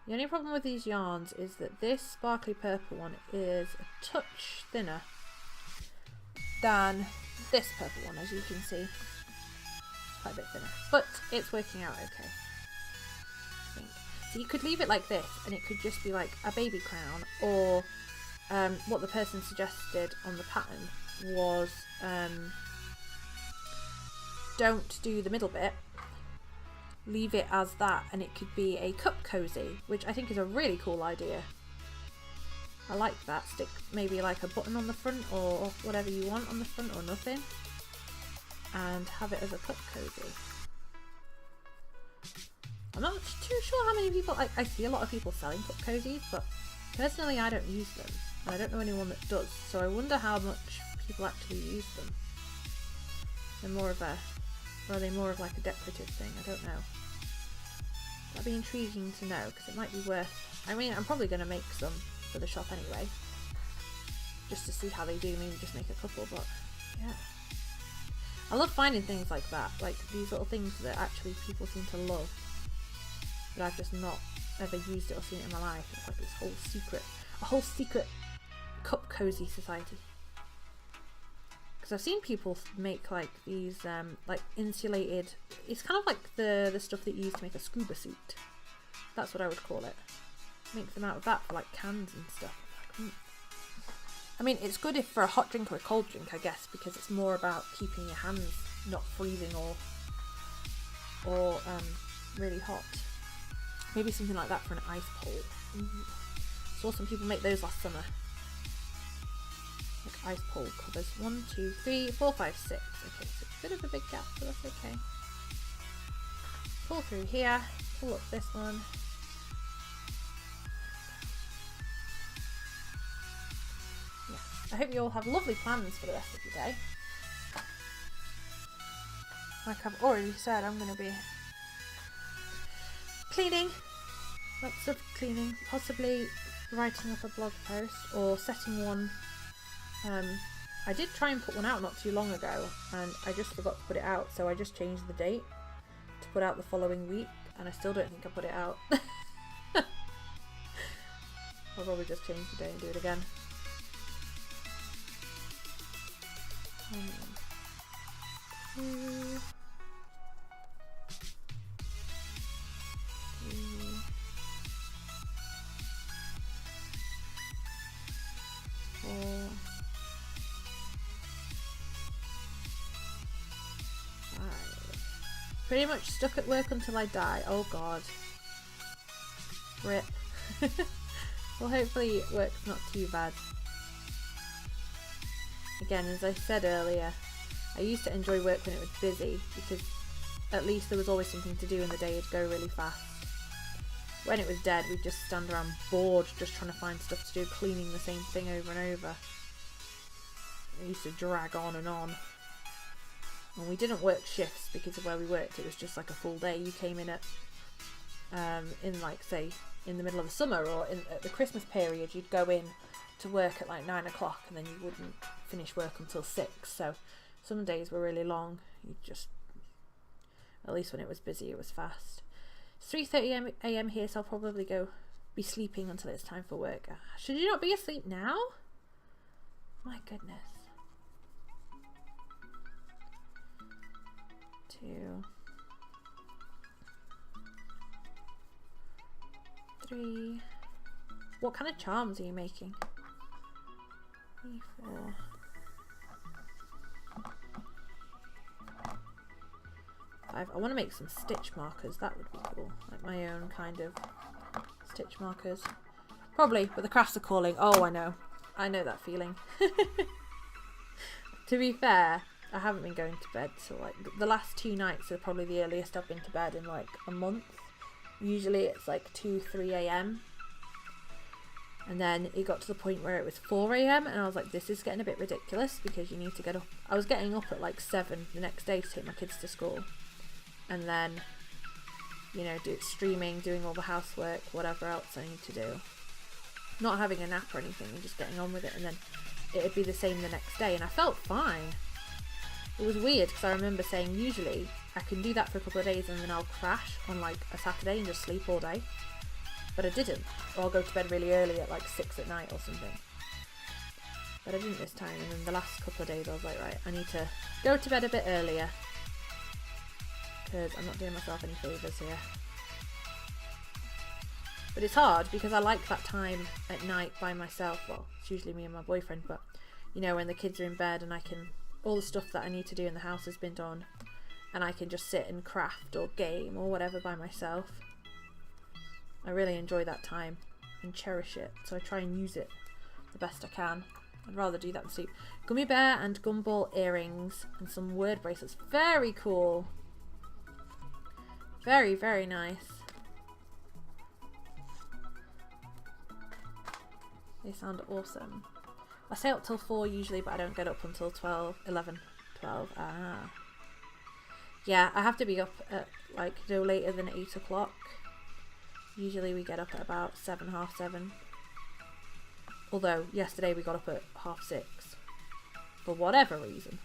The only problem with these yarns is that this sparkly purple one is a touch thinner than this purple one, as you can see. It's quite a bit thinner, but it's working out okay, I think. So you could leave it like this and it could just be like a baby crown, or what the person suggested on the pattern was don't do the middle bit, leave it as that, and it could be a cup cozy, which I think is a really cool idea. I like that. Stick maybe like a button on the front or whatever you want on the front, or nothing, and have it as a cup cozy. I'm not too sure how many people, I see a lot of people selling cup cozies, but personally I don't use them, and I don't know anyone that does, so I wonder how much people actually use them. They're more of a Or are they more of like a decorative thing? I don't know. That'd be intriguing to know, because it might be worth... I mean, I'm probably going to make some for the shop anyway. Just to see how they do, maybe just make a couple, but yeah. I love finding things like that, like these little things that actually people seem to love. But I've just not ever used it or seen it in my life. It's like this whole secret cup cozy society. Because I've seen people make like these like insulated, it's kind of like the stuff that you use to make a scuba suit. That's what I would call it. Make them out of that for like cans and stuff. Like, I mean, it's good if for a hot drink or a cold drink, I guess, because it's more about keeping your hands not freezing or really hot. Maybe something like that for an ice pole. Saw some people make those last summer. Like ice pole covers. 1, 2, 3, 4, 5, 6. Okay, so it's a bit of a big gap, but that's okay. Pull through here. Pull up this one. I hope you all have lovely plans for the rest of your day. Like I've already said, I'm going to be cleaning, lots of cleaning, possibly writing up a blog post or setting one. I did try and put one out not too long ago and I just forgot to put it out, so I just changed the date to put out the following week and I still don't think I put it out. I'll probably just change the date and do it again. Pretty much stuck at work until I die. Oh god. Rip. Well, hopefully work's not too bad. Again, as I said earlier, I used to enjoy work when it was busy because at least there was always something to do and the day would go really fast. When it was dead, we'd just stand around bored just trying to find stuff to do, cleaning the same thing over and over. It used to drag on and on. And we didn't work shifts because of where we worked. It was just like a full day. You came in at, in like say, in the middle of the summer or at the Christmas period, you'd go in to work at like 9 o'clock and then you wouldn't finish work until 6. So some days were really long. You just, at least when it was busy, it was fast. It's 3:30 a.m. here, so I'll probably be sleeping until it's time for work. Should you not be asleep now? My goodness. 2, 3. What kind of charms are you making? 3, 4. 5. I want to make some stitch markers. That would be cool. Like my own kind of stitch markers. Probably, but the crafts are calling. Oh, I know. I know that feeling. To be fair, I haven't been going to bed till like the last 2 nights are probably the earliest I've been to bed in like a month. Usually it's like 2, 3 a.m. And then it got to the point where it was 4 a.m. and I was like, this is getting a bit ridiculous because you need to get up. I was getting up at like 7 the next day to take my kids to school. And then, you know, streaming, doing all the housework, whatever else I need to do. Not having a nap or anything and just getting on with it. And then it'd be the same the next day. And I felt fine. It was weird because I remember saying usually I can do that for a couple of days and then I'll crash on like a Saturday and just sleep all day. But I didn't. Or I'll go to bed really early at like 6 at night or something. But I didn't this time. And then the last couple of days I was like, right, I need to go to bed a bit earlier. Because I'm not doing myself any favours here. But it's hard because I like that time at night by myself. Well, it's usually me and my boyfriend, but you know, when the kids are in bed and I can, all the stuff that I need to do in the house has been done and I can just sit and craft or game or whatever by myself. I really enjoy that time and cherish it, so I try and use it the best I can. I'd rather do that than sleep. Gummy bear and gumball earrings and some word bracelets. Very cool. Very, very nice. They sound awesome. I stay up till 4 usually, but I don't get up until 12, 11, 12. Ah. Yeah, I have to be up at like no later than 8 o'clock. Usually we get up at about 7, half 7. Although yesterday we got up at 6:30 for whatever reason.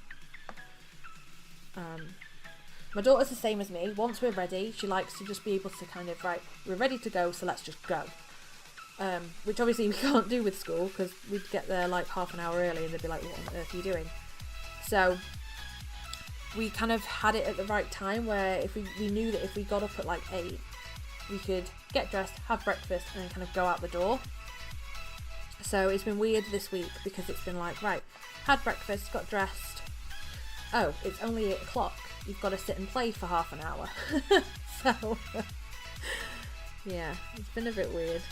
My daughter's the same as me. Once we're ready, she likes to just be able to kind of, right, we're ready to go, so let's just go. Which obviously we can't do with school, because we'd get there like half an hour early and they'd be like, what on earth are you doing? So we kind of had it at the right time where if we knew that if we got up at like 8, we could get dressed, have breakfast, and then kind of go out the door. So it's been weird this week because it's been like, right, had breakfast, got dressed. Oh, it's only 8 o'clock. You've got to sit and play for half an hour. So, yeah, it's been a bit weird.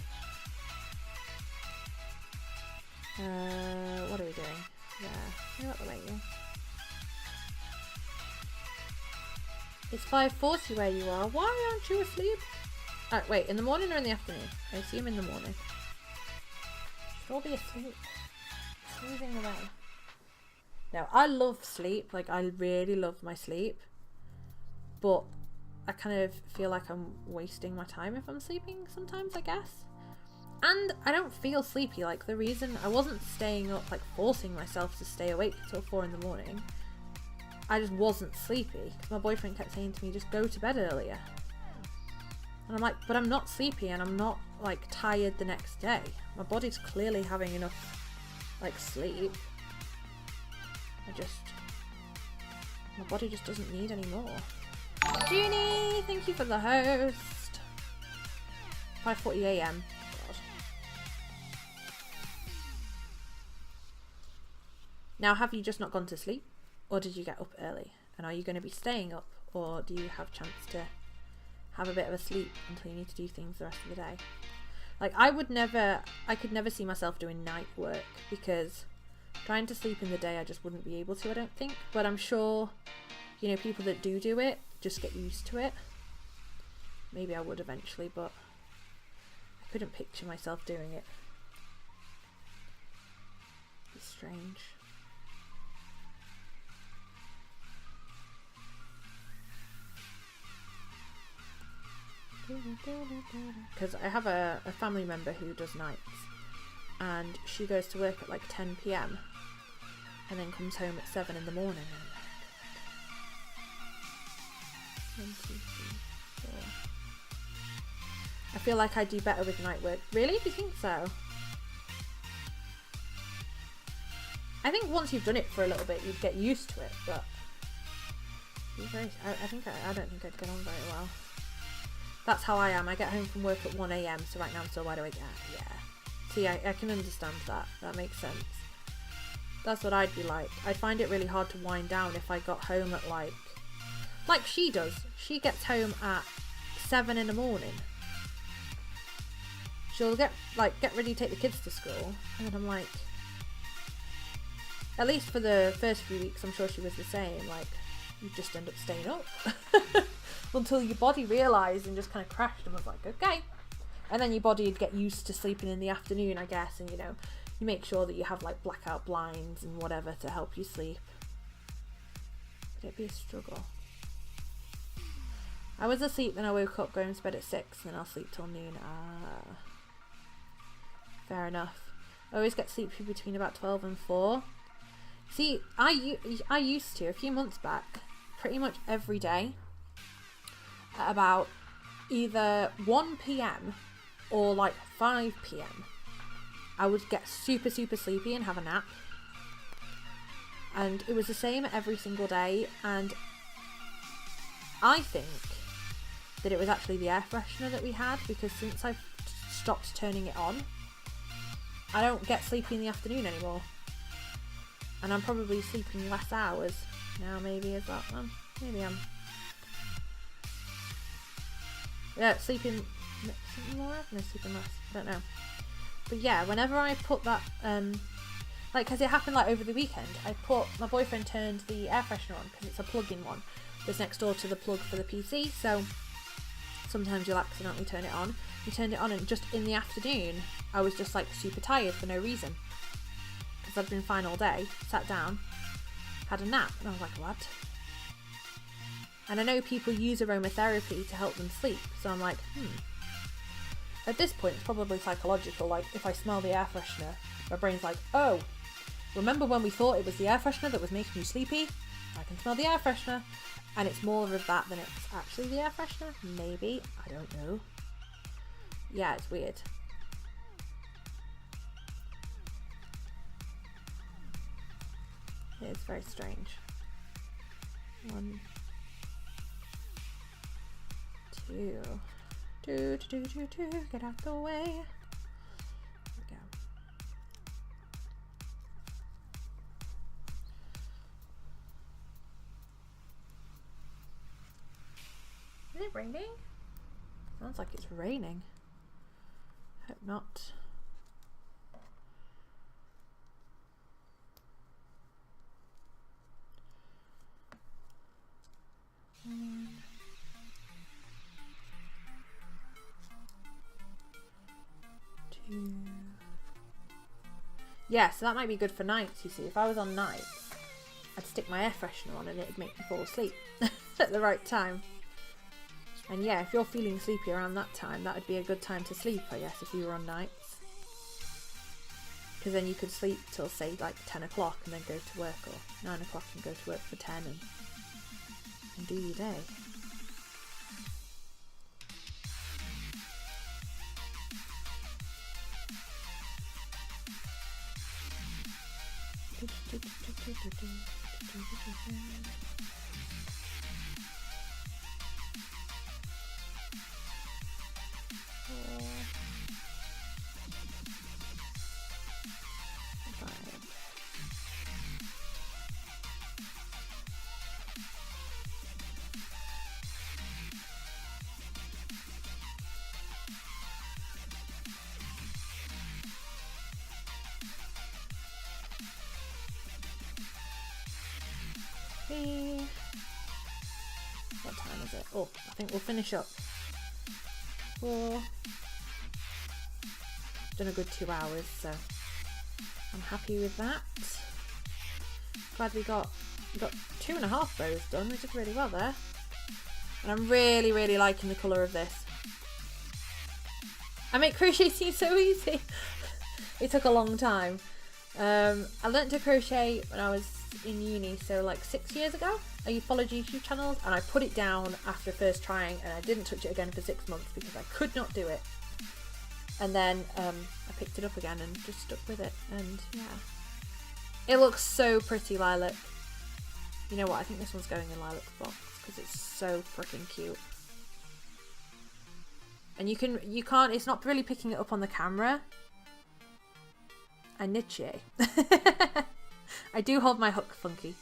What are we doing? Yeah, you're out the way, yeah. It's 5:40 where you are. Why aren't you asleep? Wait, in the morning or in the afternoon? I assume in the morning. Should all be asleep. Snoozing away. No, I love sleep. Like, I really love my sleep. But I kind of feel like I'm wasting my time if I'm sleeping sometimes, I guess. And I don't feel sleepy. Like, the reason I wasn't staying up, like, forcing myself to stay awake till 4 in the morning. I just wasn't sleepy. Because my boyfriend kept saying to me, just go to bed earlier. And I'm like, but I'm not sleepy and I'm not, like, tired the next day. My body's clearly having enough, like, sleep. My body just doesn't need any more. Junie, thank you for the host. 5:40 a.m. God. Now, have you just not gone to sleep? Or did you get up early? And are you going to be staying up? Or do you have a chance to have a bit of a sleep until you need to do things the rest of the day? Like, I could never see myself doing night work because trying to sleep in the day I just wouldn't be able to, I don't think. But I'm sure, you know, people that do it just get used to it. Maybe I would eventually, but I couldn't picture myself doing it. It's strange. Because I have a family member who does nights, and she goes to work at like 10 p.m. and then comes home at 7 in the morning. And 1, 2, 3, 4. I feel like I do better with night work. Really? Do you think so? I think once you've done it for a little bit, you'd get used to it, but I don't think I'd get on very well. That's how I am. I get home from work at 1 a.m. so right now I'm still wide awake. Yeah. See, I can understand that. That makes sense. That's what I'd be like. I'd find it really hard to wind down if I got home at like she does. She gets home at 7 in the morning. She'll get ready to take the kids to school, and I'm like, at least for the first few weeks, I'm sure she was the same. Like, you just end up staying up. Until your body realised and just kind of crashed and was like, okay. And then your body would get used to sleeping in the afternoon, I guess, and you know, you make sure that you have like blackout blinds and whatever to help you sleep. But it'd be a struggle. I was asleep, then I woke up going to bed at 6, and then I'll sleep till noon. Fair enough. I always get sleepy between about 12 and 4. See, I used to, a few months back, pretty much every day, at about either 1 p.m. or like 5 p.m. I would get super sleepy and have a nap, and it was the same every single day. And I think that it was actually the air freshener that we had, because since I've stopped turning it on, I don't get sleepy in the afternoon anymore, and I'm probably sleeping less hours now. Maybe is that one? Maybe I'm sleeping more, no, sleeping less, I don't know. But yeah, whenever I put that, because it happened like over the weekend, my boyfriend turned the air freshener on, because it's a plug-in one that's next door to the plug for the PC, so sometimes you'll accidentally turn it on. We turned it on, and just in the afternoon, I was just like super tired for no reason, because I'd been fine all day, sat down, had a nap, and I was like, what? And I know people use aromatherapy to help them sleep. So I'm like, At this point, it's probably psychological. Like, if I smell the air freshener, my brain's like, oh, remember when we thought it was the air freshener that was making you sleepy? I can smell the air freshener. And it's more of that than it's actually the air freshener. Maybe. I don't know. Yeah, it's weird. It is very strange. 1, 2. Do, get out the way. There we go. Is it raining? Sounds like it's raining. Hope not. Yeah, so that might be good for nights, you see. If I was on nights, I'd stick my air freshener on and it'd make me fall asleep at the right time. And yeah, if you're feeling sleepy around that time, that would be a good time to sleep, I guess, if you were on nights. Because then you could sleep till, say, like 10 o'clock and then go to work, or 9 o'clock and go to work for 10 and do your day. What time is it? Oh, I think we'll finish up. 4. Done a good 2 hours, so I'm happy with that. Glad we got 2.5 bows done. We did really well there. And I'm really, really liking the colour of this. I make crochet seem so easy. It took a long time. I learnt to crochet when I was in uni, so like 6 years ago. I followed YouTube channels and I put it down after first trying, and I didn't touch it again for 6 months because I could not do it. And then I picked it up again and just stuck with it, and yeah. It looks so pretty, Lilac. You know what, I think this one's going in Lilac's box because it's so freaking cute. And you can't, it's not really picking it up on the camera. I niche. I do hold my hook funky,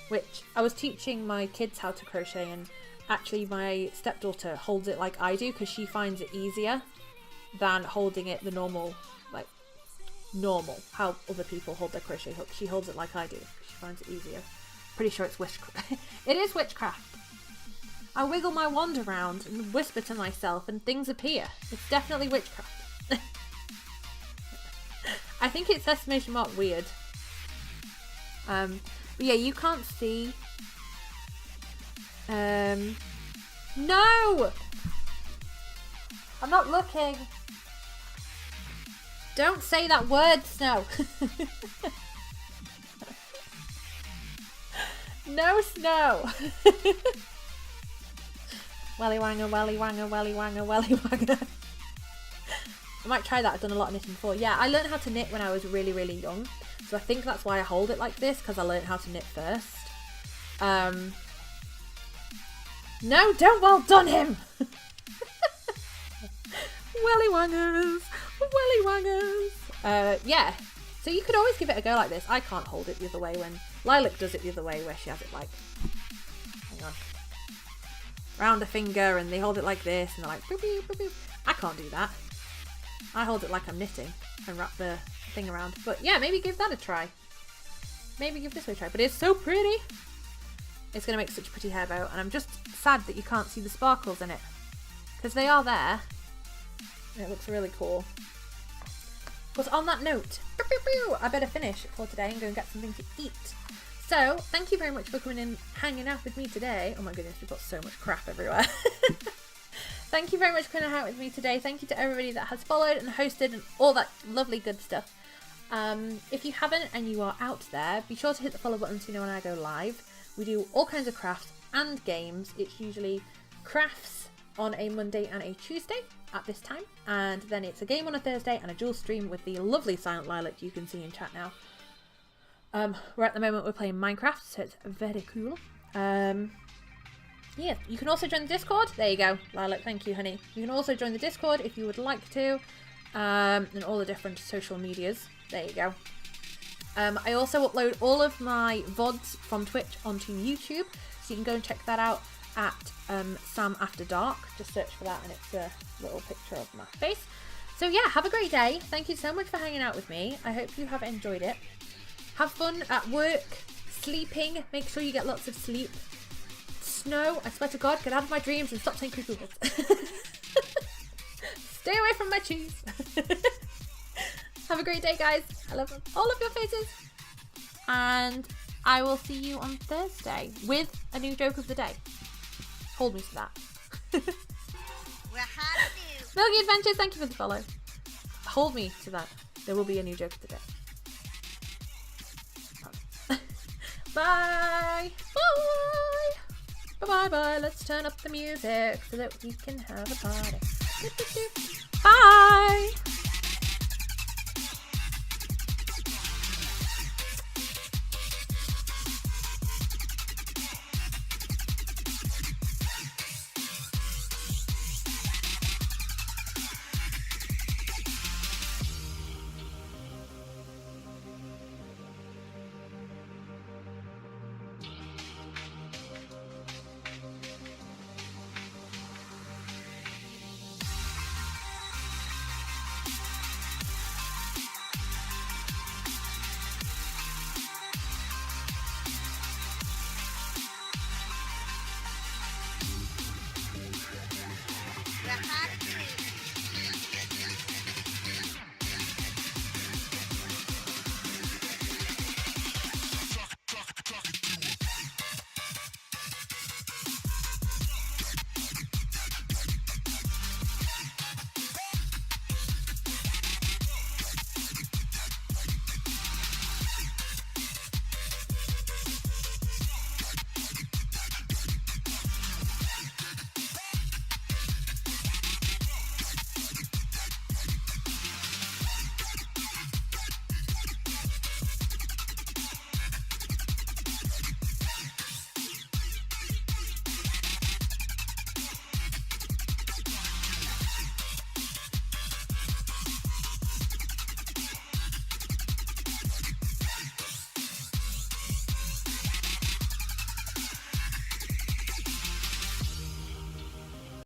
which I was teaching my kids how to crochet, and actually my stepdaughter holds it like I do because she finds it easier than holding it the normal how other people hold their crochet hook. She holds it like I do because she finds it easier. Pretty sure it's witchcraft. It is witchcraft. I wiggle my wand around and whisper to myself and things appear. It's definitely witchcraft. I think it's exclamation mark weird. But yeah, you can't see. No! I'm not looking. Don't say that word, Snow. No, Snow. Welly wanger, welly wanger, welly wanger, welly wanger. I might try that. I've done a lot of knitting before. Yeah, I learned how to knit when I was really, really young. So I think that's why I hold it like this, because I learned how to knit first. No, don't well done him! Welly wangers! Welly wangers! Yeah. So you could always give it a go like this. I can't hold it the other way when Lilac does it the other way, where she has it like, hang on, round a finger, and they hold it like this, and they're like, boop, boop, boop, boop. I can't do that. I hold it like I'm knitting and wrap the thing around. But yeah, maybe give that a try. Maybe give this a try. But it's so pretty. It's going to make such a pretty hair bow. And I'm just sad that you can't see the sparkles in it, because they are there. And it looks really cool. But on that note, I better finish for today and go and get something to eat. So, thank you very much for coming in, hanging out with me today. Oh my goodness, we've got so much crap everywhere. Thank you very much for coming out with me today. Thank you to everybody that has followed and hosted and all that lovely good stuff. If you haven't and you are out there, be sure to hit the follow button so you know when I go live. We do all kinds of crafts and games. It's usually crafts on a Monday and a Tuesday at this time. And then it's a game on a Thursday and a dual stream with the lovely Silent Lilac you can see in chat now. At the moment we're playing Minecraft, so it's very cool. Yeah, you can also join the Discord. There you go, Lilac, thank you, honey. You can also join the Discord if you would like to, and all the different social medias. There you go. I also upload all of my VODs from Twitch onto YouTube, so you can go and check that out at Sam After Dark. Just search for that and it's a little picture of my face. So yeah, have a great day. Thank you so much for hanging out with me. I hope you have enjoyed it. Have fun at work, sleeping. Make sure you get lots of sleep. Snow, I swear to God, get out of my dreams and stop saying creepy words. Stay away from my cheese. Have a great day, guys. I love all of your faces. And I will see you on Thursday with a new joke of the day. Hold me to that. Milky Adventures, thank you for the follow. Hold me to that. There will be a new joke of the day. Bye. Bye. Bye-bye. Let's turn up the music so that we can have a party. Bye.